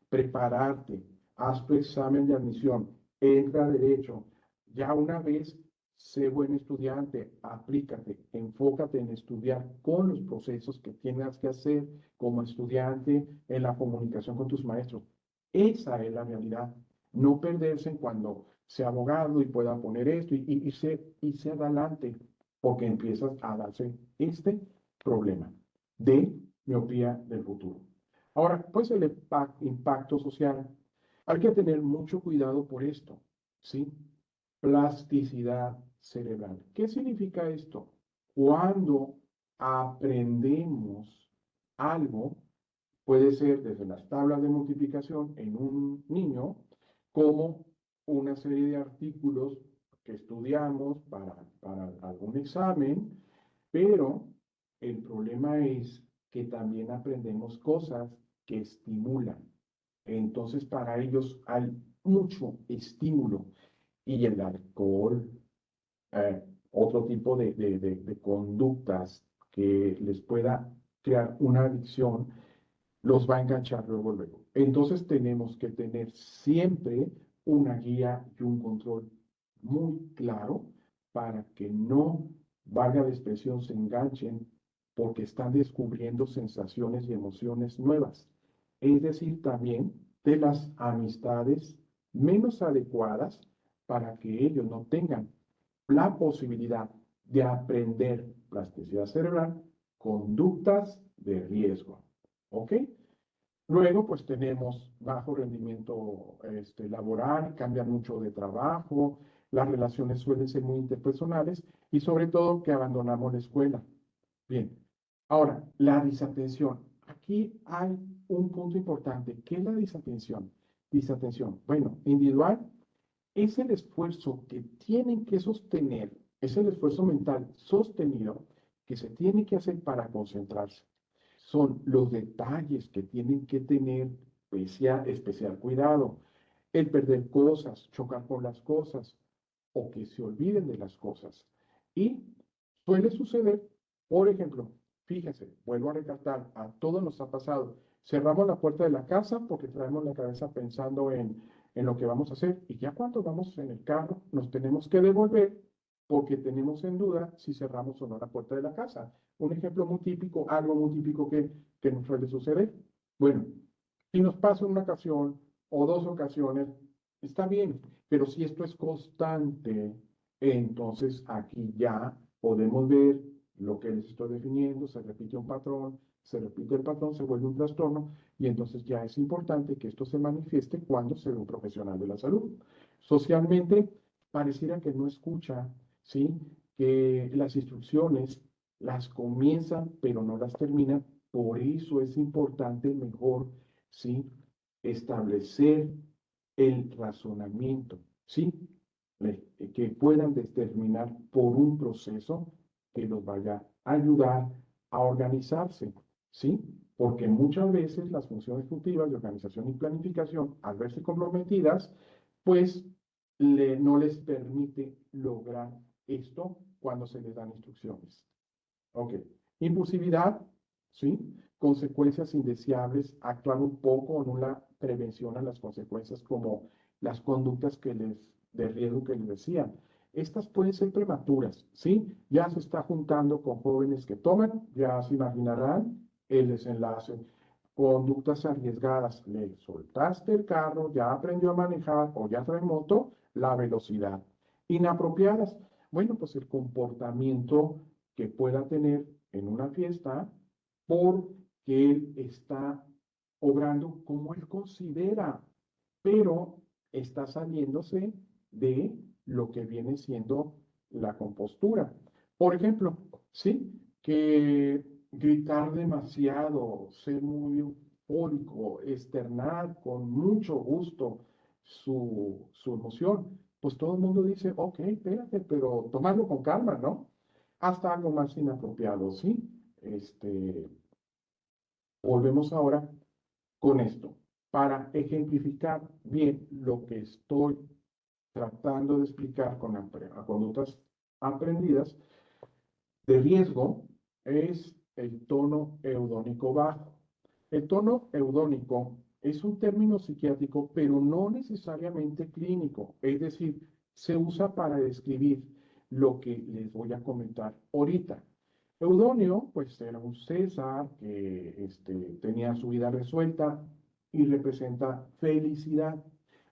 Prepararte, haz tu examen de admisión, entra a derecho. Ya una vez, sé buen estudiante, aplícate, enfócate en estudiar con los procesos que tengas que hacer como estudiante en la comunicación con tus maestros. Esa es la realidad. No perderse en cuando sea abogado y pueda poner esto y irse adelante, porque empiezas a darse este problema de miopía del futuro. Ahora, pues el impacto social. Hay que tener mucho cuidado por esto, ¿sí? Plasticidad cerebral. ¿Qué significa esto? Cuando aprendemos algo, Puede ser desde las tablas de multiplicación en un niño, como una serie de artículos que estudiamos para algún examen, pero el problema es que también aprendemos cosas que estimulan. Entonces, para ellos hay mucho estímulo y el alcohol, otro tipo de conductas que les pueda crear una adicción, los va a enganchar luego, luego. Entonces tenemos que tener siempre una guía y un control muy claro para que no, valga la expresión, se enganchen porque están descubriendo sensaciones y emociones nuevas. Es decir, también de las amistades menos adecuadas para que ellos no tengan la posibilidad de aprender plasticidad cerebral, conductas de riesgo. ¿Ok? Luego, pues tenemos bajo rendimiento laboral, cambian mucho de trabajo, las relaciones suelen ser muy interpersonales y sobre todo que abandonamos la escuela. Bien, ahora, la desatención. Aquí hay un punto importante. ¿Qué es la desatención? Desatención. Bueno, individual es el esfuerzo que tienen que sostener, es el esfuerzo mental sostenido que se tiene que hacer para concentrarse. Son los detalles que tienen que tener especial cuidado. El perder cosas, chocar por las cosas o que se olviden de las cosas. Y suele suceder, por ejemplo, fíjense, vuelvo a recalcar, a todos nos ha pasado. Cerramos la puerta de la casa porque traemos la cabeza pensando en lo que vamos a hacer y ya cuando vamos en el carro nos tenemos que devolver porque tenemos en duda si cerramos o no la puerta de la casa. Un ejemplo muy típico, algo muy típico que nos suele suceder. Bueno, si nos pasa una ocasión o dos ocasiones, está bien, pero si esto es constante, entonces aquí ya podemos ver lo que les estoy definiendo, se repite un patrón, se repite el patrón, se vuelve un trastorno y entonces ya es importante que esto se manifieste cuando se ve un profesional de la salud. Socialmente, pareciera que no escucha, ¿sí? Que las instrucciones las comienzan, pero no las terminan. Por eso es importante mejor, ¿sí? Establecer el razonamiento, ¿sí? Que puedan determinar por un proceso que los vaya a ayudar a organizarse, ¿sí? Porque muchas veces las funciones ejecutivas de organización y planificación, al verse comprometidas, pues no les permite lograr esto cuando se les dan instrucciones. Ok. Impulsividad, ¿sí? Consecuencias indeseables, actuar un poco en una prevención a las consecuencias como las conductas de riesgo que les decían. Estas pueden ser prematuras, ¿sí? Ya se está juntando con jóvenes que toman, ya se imaginarán el desenlace. Conductas arriesgadas, le soltaste el carro, ya aprendió a manejar o ya trae moto, la velocidad. Inapropiadas, bueno, pues el comportamiento que pueda tener en una fiesta porque él está obrando como él considera, pero está saliéndose de lo que viene siendo la compostura. Por ejemplo, ¿sí? Que gritar demasiado, ser muy eufórico, externar con mucho gusto su emoción, pues todo el mundo dice, ok, espérate, pero tomarlo con calma, ¿no? Hasta algo más inapropiado, ¿sí? Volvemos ahora con esto. Para ejemplificar bien lo que estoy tratando de explicar con conductas aprendidas de riesgo, es el tono eudónico bajo. El tono eudónico es un término psiquiátrico, pero no necesariamente clínico, es decir, se usa para describir lo que les voy a comentar ahorita. Eudonio, pues era un César que tenía su vida resuelta y representa felicidad.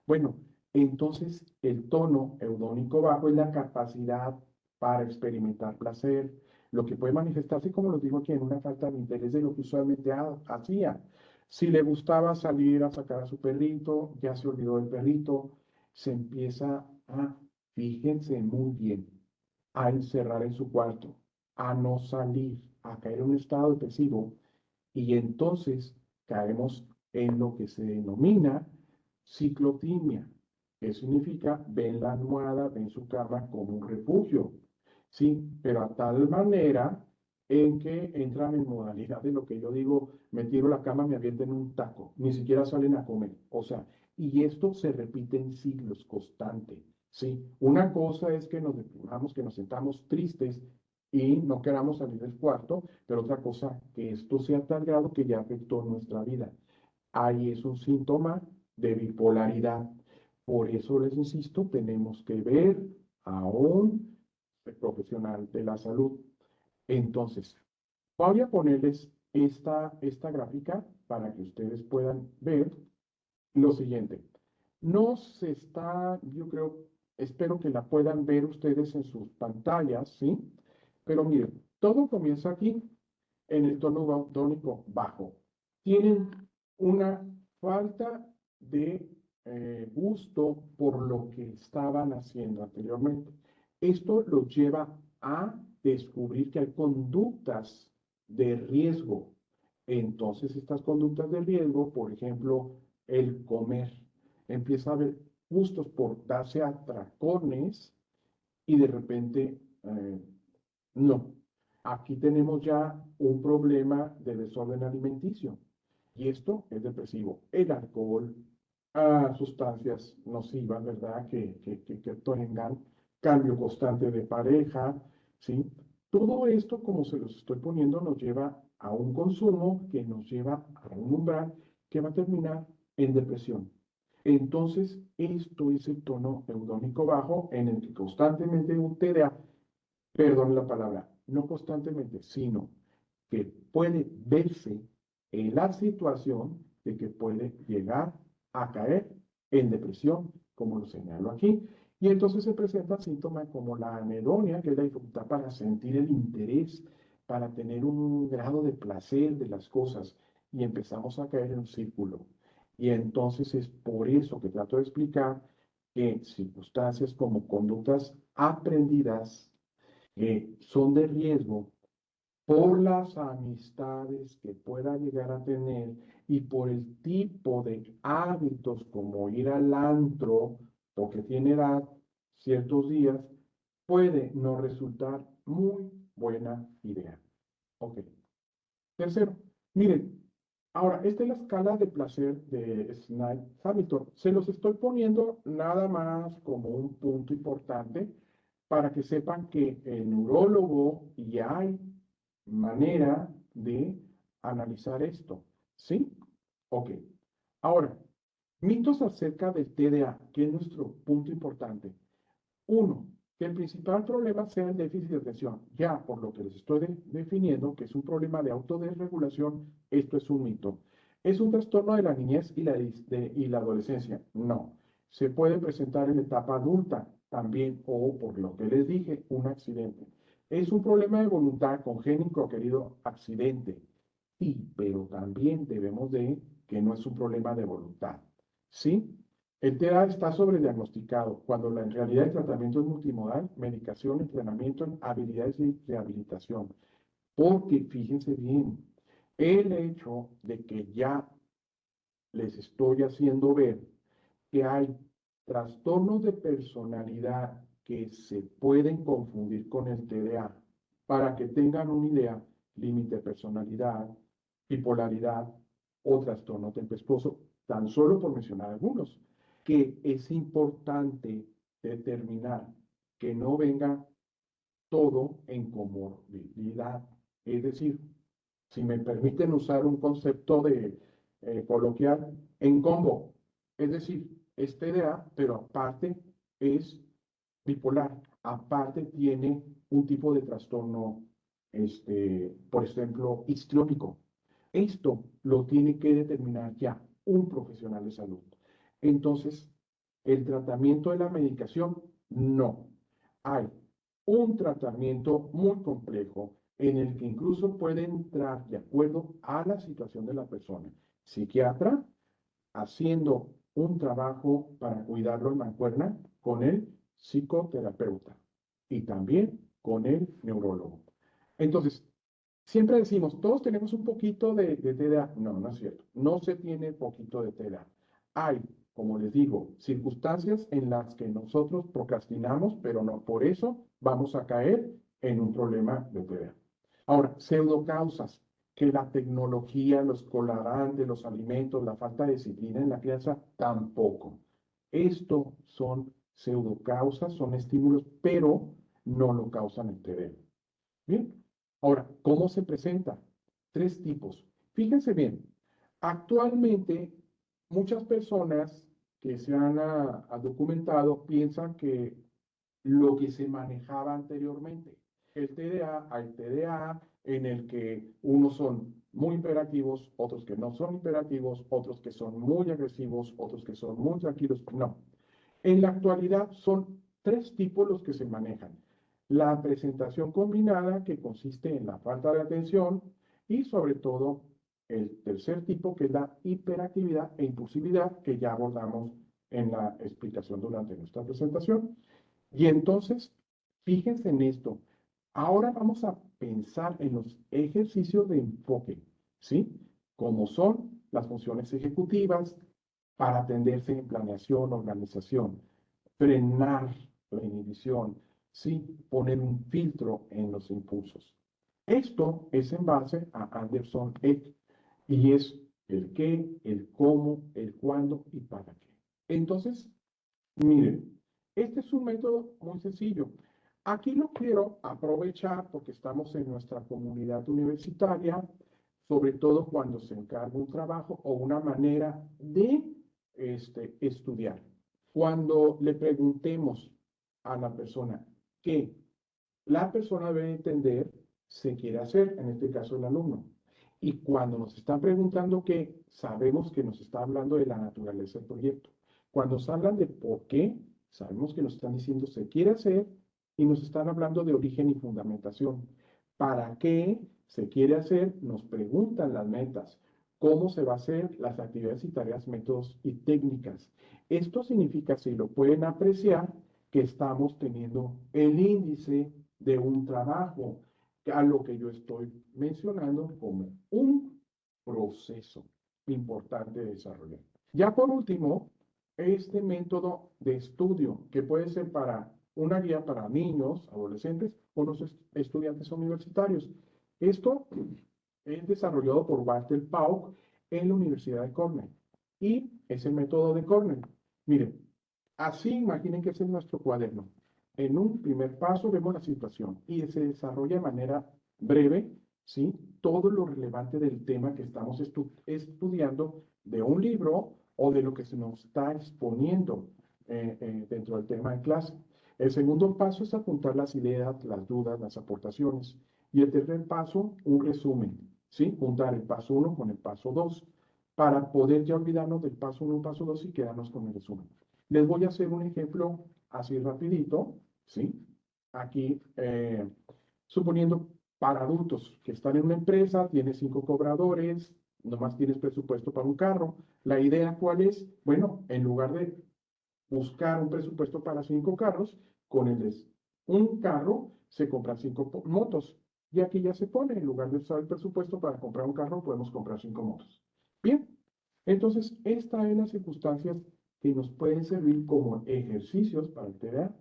Bueno, entonces el tono eudónico bajo es la capacidad para experimentar placer, lo que puede manifestarse, como lo digo aquí, en una falta de interés de lo que usualmente hacía. Si le gustaba salir a sacar a su perrito, ya se olvidó del perrito, se empieza a, fíjense muy bien, a encerrar en su cuarto, a no salir, a caer en un estado depresivo y entonces caemos en lo que se denomina ciclotimia, que significa ven la almohada, ven su cama como un refugio, ¿sí? Pero a tal manera en que entran en modalidad de lo que yo digo, me tiro la cama, me aviento en un taco, ni siquiera salen a comer, o sea, y esto se repite en siglos constante, ¿sí? Una cosa es que nos deprimamos, que nos sentamos tristes y no queramos salir del cuarto, pero otra cosa, que esto sea tal grado que ya afectó nuestra vida. Ahí es un síntoma de bipolaridad. Por eso les insisto, tenemos que ver a un profesional de la salud. Entonces, voy a ponerles esta gráfica para que ustedes puedan ver lo siguiente. No se está, yo creo, espero que la puedan ver ustedes en sus pantallas, ¿sí? Pero miren, todo comienza aquí en el tono tónico bajo. Tienen una falta de gusto por lo que estaban haciendo anteriormente. Esto los lleva a descubrir que hay conductas de riesgo. Entonces, estas conductas de riesgo, por ejemplo, el comer, empieza a haber gustos por darse atracones y de repente no. Aquí tenemos ya un problema de desorden alimenticio y esto es depresivo. El alcohol, sustancias nocivas, ¿verdad? Que tengan cambio constante de pareja, ¿sí? Todo esto, como se los estoy poniendo, nos lleva a un consumo que nos lleva a un umbral que va a terminar en depresión. Entonces, esto es el tono eudónico bajo en el que constantemente un TDA, perdón la palabra, no constantemente, sino que puede verse en la situación de que puede llegar a caer en depresión, como lo señalo aquí. Y entonces se presentan síntomas como la anedonia, que es la dificultad para sentir el interés, para tener un grado de placer de las cosas, y empezamos a caer en un círculo. Y entonces es por eso que trato de explicar que circunstancias como conductas aprendidas son de riesgo por las amistades que pueda llegar a tener y por el tipo de hábitos como ir al antro o que tiene edad ciertos días, puede no resultar muy buena idea. Ok. Tercero, miren, ahora, esta es la escala de placer de Snyder-Hamilton. Se los estoy poniendo nada más como un punto importante para que sepan que el neurólogo ya hay manera de analizar esto. ¿Sí? Ok. Ahora, mitos acerca del TDA, que es nuestro punto importante. Uno, que el principal problema sea el déficit de atención. Ya por lo que les estoy definiendo, que es un problema de autodesregulación, esto es un mito. ¿Es un trastorno de la niñez y la adolescencia? No. Se puede presentar en la etapa adulta también, o por lo que les dije, un accidente. ¿Es un problema de voluntad congénito, querido accidente? Sí, pero también debemos de que no es un problema de voluntad. ¿Sí? El TDA está sobrediagnosticado, cuando en realidad el tratamiento es multimodal, medicación, entrenamiento, habilidades y rehabilitación. Porque fíjense bien, el hecho de que ya les estoy haciendo ver que hay trastornos de personalidad que se pueden confundir con el TDA, para que tengan una idea, límite de personalidad, bipolaridad o trastorno tempestroso, tan solo por mencionar algunos, que es importante determinar que no venga todo en comorbilidad. Es decir, si me permiten usar un concepto de coloquial, en combo. Es decir, es TDA, pero aparte es bipolar. Aparte tiene un tipo de trastorno, por ejemplo, histriónico. Esto lo tiene que determinar ya un profesional de salud. Entonces, el tratamiento de la medicación, no. Hay un tratamiento muy complejo en el que incluso puede entrar de acuerdo a la situación de la persona. Psiquiatra haciendo un trabajo para cuidarlo en mancuerna con el psicoterapeuta y también con el neurólogo. Entonces, Siempre decimos, todos tenemos un poquito de TDA. No, no es cierto. No se tiene poquito de TDA. Hay, como les digo, circunstancias en las que nosotros procrastinamos, pero no por eso vamos a caer en un problema de TDA. Ahora, pseudocausas, que la tecnología, los colorantes, los alimentos, la falta de disciplina en la crianza, tampoco. Esto son pseudocausas, son estímulos, pero no lo causan el TDA. Bien, ahora, ¿cómo se presenta? Tres tipos. Fíjense bien, actualmente muchas personas que se han documentado piensan que lo que se manejaba anteriormente, el TDA, hay TDA en el que unos son muy imperativos, otros que no son imperativos, otros que son muy agresivos, otros que son muy tranquilos. No, en la actualidad son tres tipos los que se manejan. La presentación combinada, que consiste en la falta de atención, y sobre todo el tercer tipo, que es la hiperactividad e impulsividad, que ya abordamos en la explicación durante nuestra presentación. Y entonces, fíjense en esto. Ahora vamos a pensar en los ejercicios de enfoque, ¿sí? Como son las funciones ejecutivas para atenderse en planeación, organización, frenar la inhibición, ¿sí? Poner un filtro en los impulsos. Esto es en base a Anderson Eck y es el qué, el cómo, el cuándo y para qué. Entonces, miren, este es un método muy sencillo. Aquí lo quiero aprovechar porque estamos en nuestra comunidad universitaria, sobre todo cuando se encarga un trabajo o una manera de estudiar. Cuando le preguntemos a la persona qué la persona debe entender, se quiere hacer, en este caso el alumno. Y cuando nos están preguntando qué, sabemos que nos está hablando de la naturaleza del proyecto. Cuando nos hablan de por qué, sabemos que nos están diciendo se quiere hacer y nos están hablando de origen y fundamentación. ¿Para qué se quiere hacer? Nos preguntan las metas. ¿Cómo se va a hacer? Las actividades y tareas, métodos y técnicas. Esto significa, si lo pueden apreciar, que estamos teniendo el índice de un trabajo, a lo que yo estoy mencionando como un proceso importante de desarrollar. Ya por último, este método de estudio, que puede ser para una guía para niños, adolescentes o los estudiantes universitarios. Esto es desarrollado por Walter Pauk en la Universidad de Cornell y es el método de Cornell. Miren, así imaginen que ese es nuestro cuaderno. En un primer paso vemos la situación y se desarrolla de manera breve, ¿sí? Todo lo relevante del tema que estamos estudiando de un libro o de lo que se nos está exponiendo dentro del tema de clase. El segundo paso es apuntar las ideas, las dudas, las aportaciones. Y el tercer paso, un resumen, ¿sí? Juntar el paso 1 con el paso 2 para poder ya olvidarnos del paso 1 y paso 2 y quedarnos con el resumen. Les voy a hacer un ejemplo así rapidito, ¿sí? Aquí, suponiendo para adultos que están en una empresa, tienes 5 cobradores, nomás tienes presupuesto para un carro. La idea, ¿cuál es? Bueno, en lugar de buscar un presupuesto para 5 carros, con el de un carro se compran 5 motos. Y aquí ya se pone, en lugar de usar el presupuesto para comprar un carro, podemos comprar 5 motos. Bien, entonces esta es las circunstancias que nos pueden servir como ejercicios para el TDA.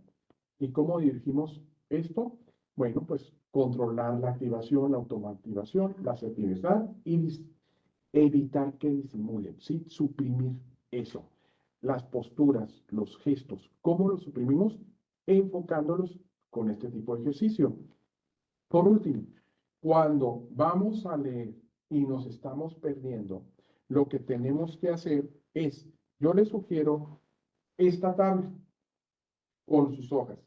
¿Y cómo dirigimos esto? Bueno, pues controlar la activación, la automatización, la asertividad y evitar que disimulen, ¿sí? Suprimir eso. Las posturas, los gestos, ¿cómo los suprimimos? Enfocándolos con este tipo de ejercicio. Por último, cuando vamos a leer y nos estamos perdiendo, lo que tenemos que hacer es, yo les sugiero esta tabla con sus hojas.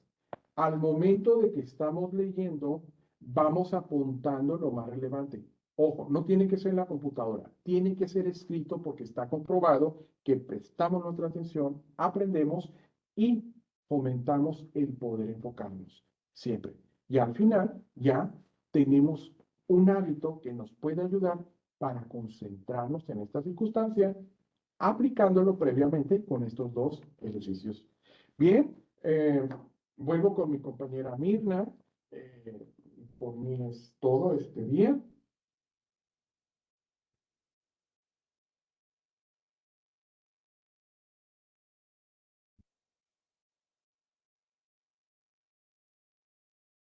Al momento de que estamos leyendo, vamos apuntando lo más relevante. Ojo, no tiene que ser en la computadora, tiene que ser escrito porque está comprobado que prestamos nuestra atención, aprendemos y fomentamos el poder enfocarnos siempre. Y al final ya tenemos un hábito que nos puede ayudar para concentrarnos en esta circunstancia, aplicándolo previamente con estos dos ejercicios. Bien, vuelvo con mi compañera Mirna. por mí es todo este día.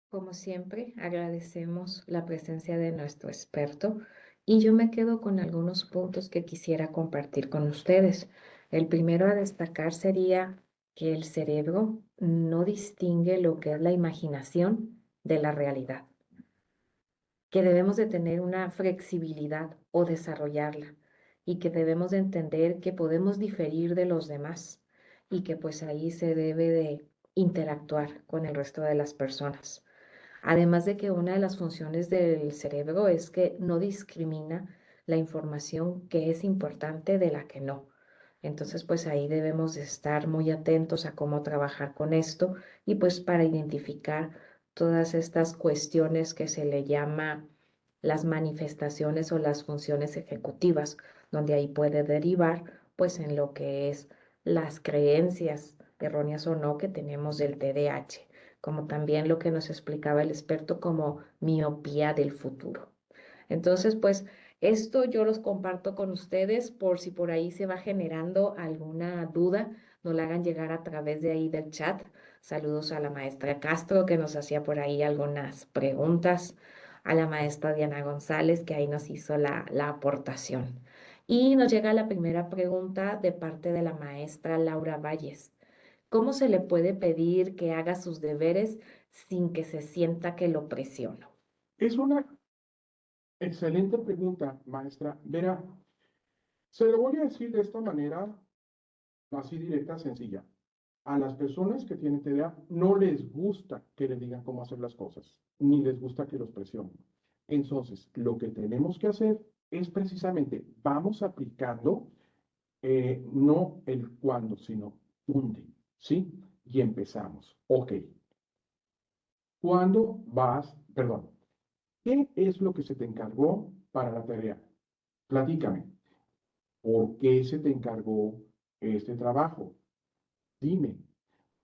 Como siempre, agradecemos la presencia de nuestro experto y yo me quedo con algunos puntos que quisiera compartir con ustedes. El primero a destacar sería que el cerebro no distingue lo que es la imaginación de la realidad, que debemos de tener una flexibilidad o desarrollarla y que debemos de entender que podemos diferir de los demás y que pues ahí se debe de interactuar con el resto de las personas. Además de que una de las funciones del cerebro es que no discrimina la información que es importante de la que no. Entonces, pues ahí debemos de estar muy atentos a cómo trabajar con esto y pues para identificar todas estas cuestiones que se le llama las manifestaciones o las funciones ejecutivas, donde ahí puede derivar pues en lo que es las creencias erróneas o no que tenemos del TDAH, como también lo que nos explicaba el experto como miopía del futuro. Entonces, pues esto yo los comparto con ustedes por si por ahí se va generando alguna duda, no la hagan llegar a través de ahí del chat. Saludos a la maestra Castro que nos hacía por ahí algunas preguntas, a la maestra Diana González que ahí nos hizo la aportación. Y nos llega la primera pregunta de parte de la maestra Laura Valles. ¿Cómo se le puede pedir que haga sus deberes sin que se sienta que lo presiono? Es una excelente pregunta, maestra. Verá, se lo voy a decir de esta manera, así directa, sencilla. A las personas que tienen TDA no les gusta que les digan cómo hacer las cosas, ni les gusta que los presionen. Entonces, lo que tenemos que hacer es precisamente, vamos aplicando no el cuándo, sino dónde, ¿sí? Y empezamos. Ok, ¿cuándo vas? Perdón, ¿qué es lo que se te encargó para la tarea? Platícame, ¿por qué se te encargó este trabajo? Dime,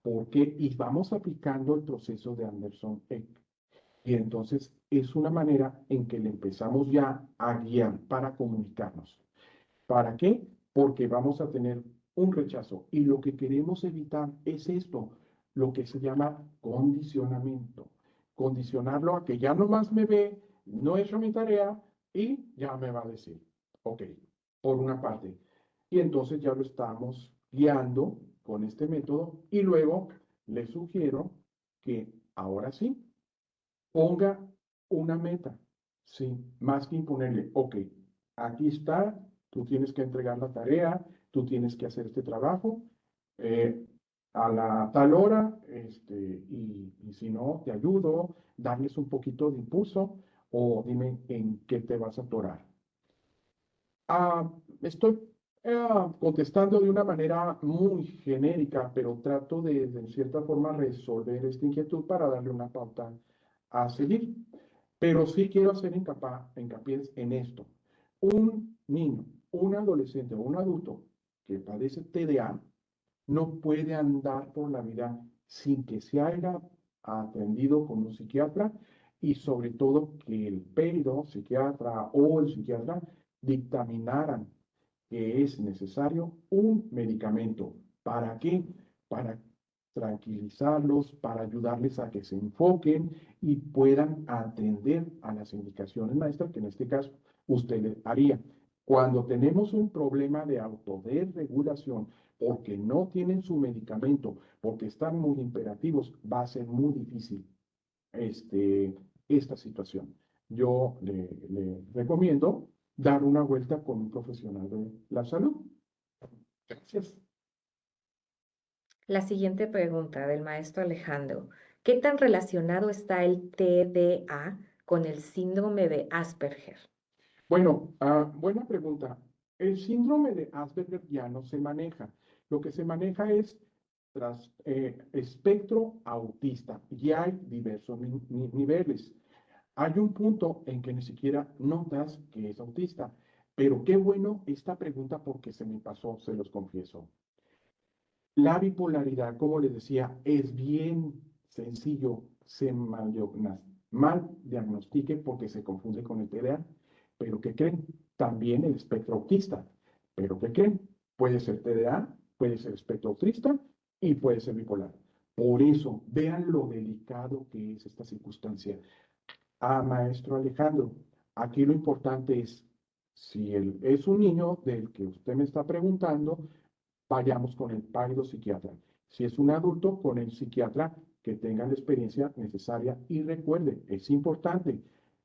¿por qué? Y vamos aplicando el proceso de Anderson Eck. Y entonces es una manera en que le empezamos ya a guiar para comunicarnos. ¿Para qué? Porque vamos a tener un rechazo. Y lo que queremos evitar es esto, lo que se llama condicionamiento. Condicionarlo a que ya nomás me ve, no he hecho mi tarea y ya me va a decir, ok, por una parte. Y entonces ya lo estamos guiando con este método y luego le sugiero que ahora sí ponga una meta, ¿sí? Más que imponerle, ok, aquí está, tú tienes que entregar la tarea, tú tienes que hacer este trabajo, eh, a la tal hora, y si no, te ayudo, darles un poquito de impulso o dime en qué te vas a atorar. Estoy contestando de una manera muy genérica, pero trato de cierta forma, resolver esta inquietud para darle una pauta a seguir. Pero sí quiero hacer hincapié en esto. Un niño, un adolescente o un adulto que padece TDA no puede andar por la vida sin que se haya atendido con un psiquiatra y sobre todo que el psiquiatra o el psiquiatra dictaminaran que es necesario un medicamento. ¿Para qué? Para tranquilizarlos, para ayudarles a que se enfoquen y puedan atender a las indicaciones maestras que en este caso usted le haría. Cuando tenemos un problema de autodesregulación, porque no tienen su medicamento, porque están muy imperativos, va a ser muy difícil esta situación. Yo le recomiendo dar una vuelta con un profesional de la salud. Gracias. La siguiente pregunta del maestro Alejandro. ¿Qué tan relacionado está el TDA con el síndrome de Asperger? Bueno, buena pregunta. El síndrome de Asperger ya no se maneja. Lo que se maneja es espectro autista. Ya hay diversos niveles. Hay un punto en que ni siquiera notas que es autista. Pero qué bueno esta pregunta porque se me pasó, se los confieso. La bipolaridad, como les decía, es bien sencillo, mal diagnostique porque se confunde con el TDA. Pero ¿qué creen? También el espectro autista. Pero ¿qué creen? Puede ser TDA, puede ser espectro autista y puede ser bipolar. Por eso, vean lo delicado que es esta circunstancia. Maestro Alejandro, aquí lo importante es, si él es un niño del que usted me está preguntando, vayamos con el pálido psiquiatra. Si es un adulto, con el psiquiatra que tenga la experiencia necesaria. Y recuerde, es importante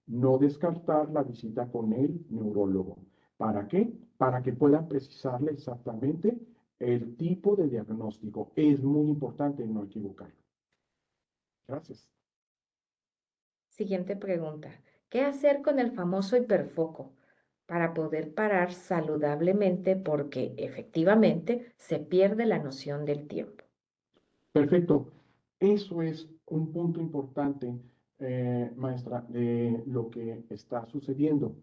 no descartar la visita con el neurólogo. ¿Para qué? Para que puedan precisarle exactamente el tipo de diagnóstico. Es muy importante no equivocarlo. Gracias. Siguiente pregunta. ¿Qué hacer con el famoso hiperfoco para poder parar saludablemente porque efectivamente se pierde la noción del tiempo? Perfecto. Eso es un punto importante, maestra, de lo que está sucediendo.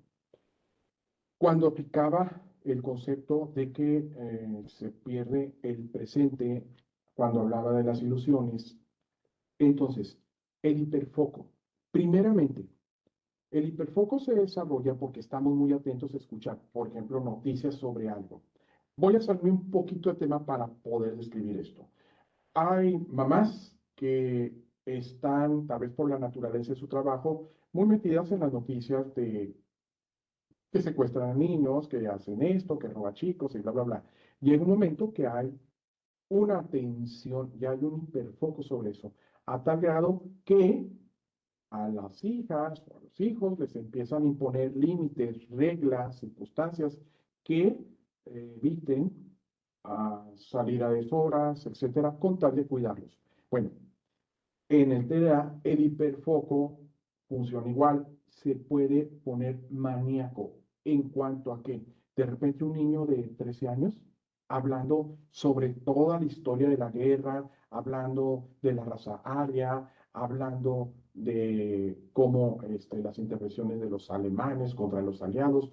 Cuando aplicaba el concepto de que se pierde el presente, cuando hablaba de las ilusiones, entonces, el hiperfoco. Primeramente, el hiperfoco se desarrolla porque estamos muy atentos a escuchar, por ejemplo, noticias sobre algo. Voy a salirme un poquito de tema para poder describir esto. Hay mamás que están, tal vez por la naturaleza de su trabajo, muy metidas en las noticias de que secuestran a niños, que hacen esto, que roban chicos y bla, bla, bla. Llega un momento que hay una atención y hay un hiperfoco sobre eso, a tal grado que a las hijas o a los hijos les empiezan a imponer límites, reglas, circunstancias que eviten salir a deshoras, etcétera, con tal de cuidarlos. Bueno, en el TDA, el hiperfoco funciona igual. Se puede poner maníaco en cuanto a que de repente un niño de 13 años hablando sobre toda la historia de la guerra, hablando de la raza aria, hablando de cómo las intervenciones de los alemanes contra los aliados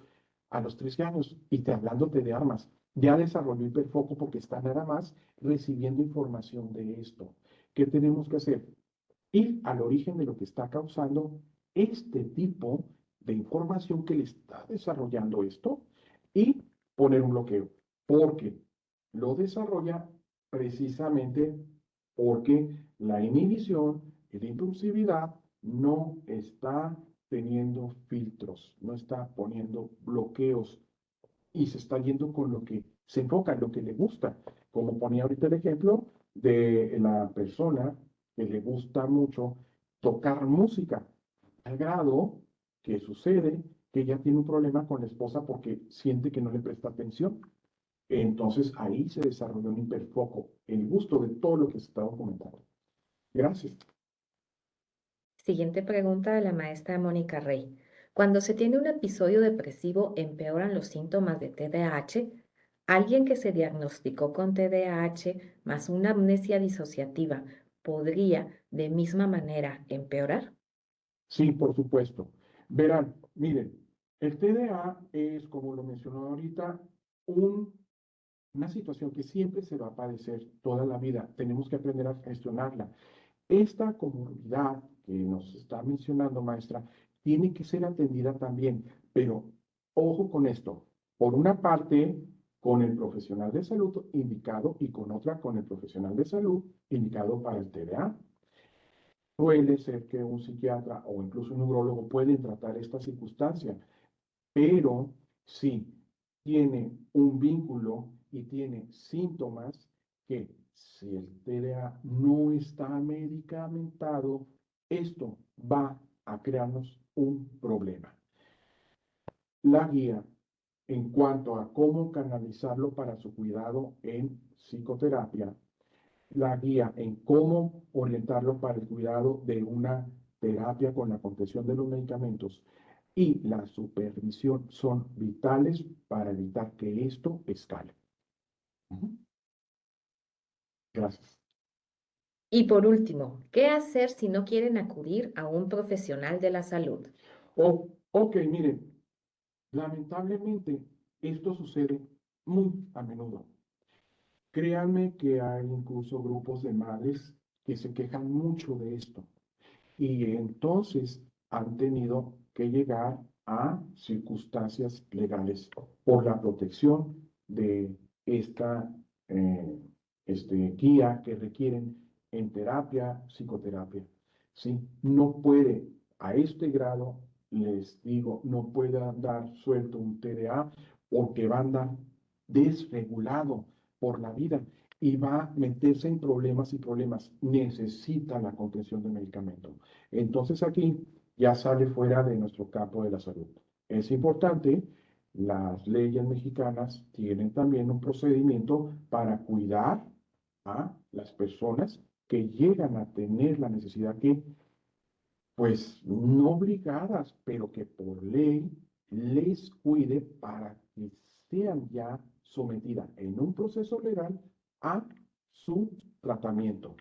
a los 13 años y te hablándote de armas. Ya desarrolló hiperfoco porque está nada más recibiendo información de esto. ¿Qué tenemos que hacer? Ir al origen de lo que está causando este tipo de información que le está desarrollando esto y poner un bloqueo, porque lo desarrolla precisamente porque la inhibición y la impulsividad no está teniendo filtros, no está poniendo bloqueos y se está yendo con lo que se enfoca, lo que le gusta. Como ponía ahorita el ejemplo de la persona que le gusta mucho tocar música, al grado que sucede que ella tiene un problema con la esposa porque siente que no le presta atención. Entonces ahí se desarrolla un hiperfoco, el gusto de todo lo que se está documentando. Gracias. Siguiente pregunta de la maestra Mónica Rey. Cuando se tiene un episodio depresivo, ¿empeoran los síntomas de TDAH? Alguien que se diagnosticó con TDAH más una amnesia disociativa podría de misma manera empeorar. Sí, por supuesto. Verán, miren, el TDA es, como lo mencionó ahorita, un una situación que siempre se va a padecer toda la vida. Tenemos que aprender a gestionarla. Esta comodidad que nos está mencionando, maestra, tiene que ser atendida también, pero ojo con esto. Por una parte, con el profesional de salud indicado y con otra con el profesional de salud indicado para el TDA. Puede ser que un psiquiatra o incluso un neurólogo pueden tratar esta circunstancia, pero si tiene un vínculo y tiene síntomas que si el TDA no está medicamentado, esto va a crearnos un problema. La guía en cuanto a cómo canalizarlo para su cuidado en psicoterapia, la guía en cómo orientarlo para el cuidado de una terapia con la contención de los medicamentos y la supervisión son vitales para evitar que esto escale. Ujú. Gracias. Y por último, ¿qué hacer si no quieren acudir a un profesional de la salud? Ok, miren, lamentablemente esto sucede muy a menudo. Créanme que hay incluso grupos de madres que se quejan mucho de esto. y entonces han tenido que llegar a circunstancias legales por la protección de esta guía que requieren en terapia, psicoterapia. ¿Sí? No puede, a este grado, les digo, no puede andar suelto un TDA porque va a andar desregulado por la vida y va a meterse en problemas y problemas. Necesita la contención de medicamento. Entonces aquí ya sale fuera de nuestro campo de la salud. Es importante, las leyes mexicanas tienen también un procedimiento para cuidar a las personas que llegan a tener la necesidad que, pues, no obligadas, pero que por ley les cuide para que sean ya sometidas en un proceso legal a su tratamiento.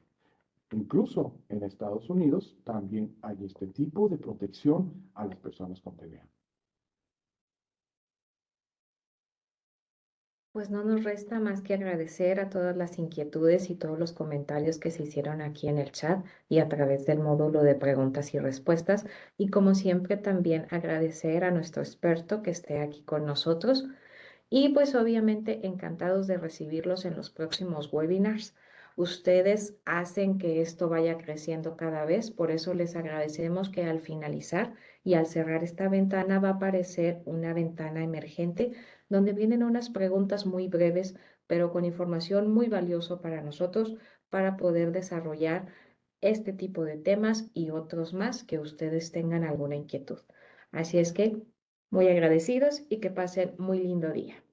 Incluso en Estados Unidos también hay este tipo de protección a las personas con TDA. Pues no nos resta más que agradecer a todas las inquietudes y todos los comentarios que se hicieron aquí en el chat y a través del módulo de preguntas y respuestas. Y como siempre, también agradecer a nuestro experto que esté aquí con nosotros. Y pues obviamente encantados de recibirlos en los próximos webinars. Ustedes hacen que esto vaya creciendo cada vez, por eso les agradecemos que al finalizar y al cerrar esta ventana va a aparecer una ventana emergente donde vienen unas preguntas muy breves, pero con información muy valiosa para nosotros para poder desarrollar este tipo de temas y otros más que ustedes tengan alguna inquietud. Así es que muy agradecidos y que pasen muy lindo día.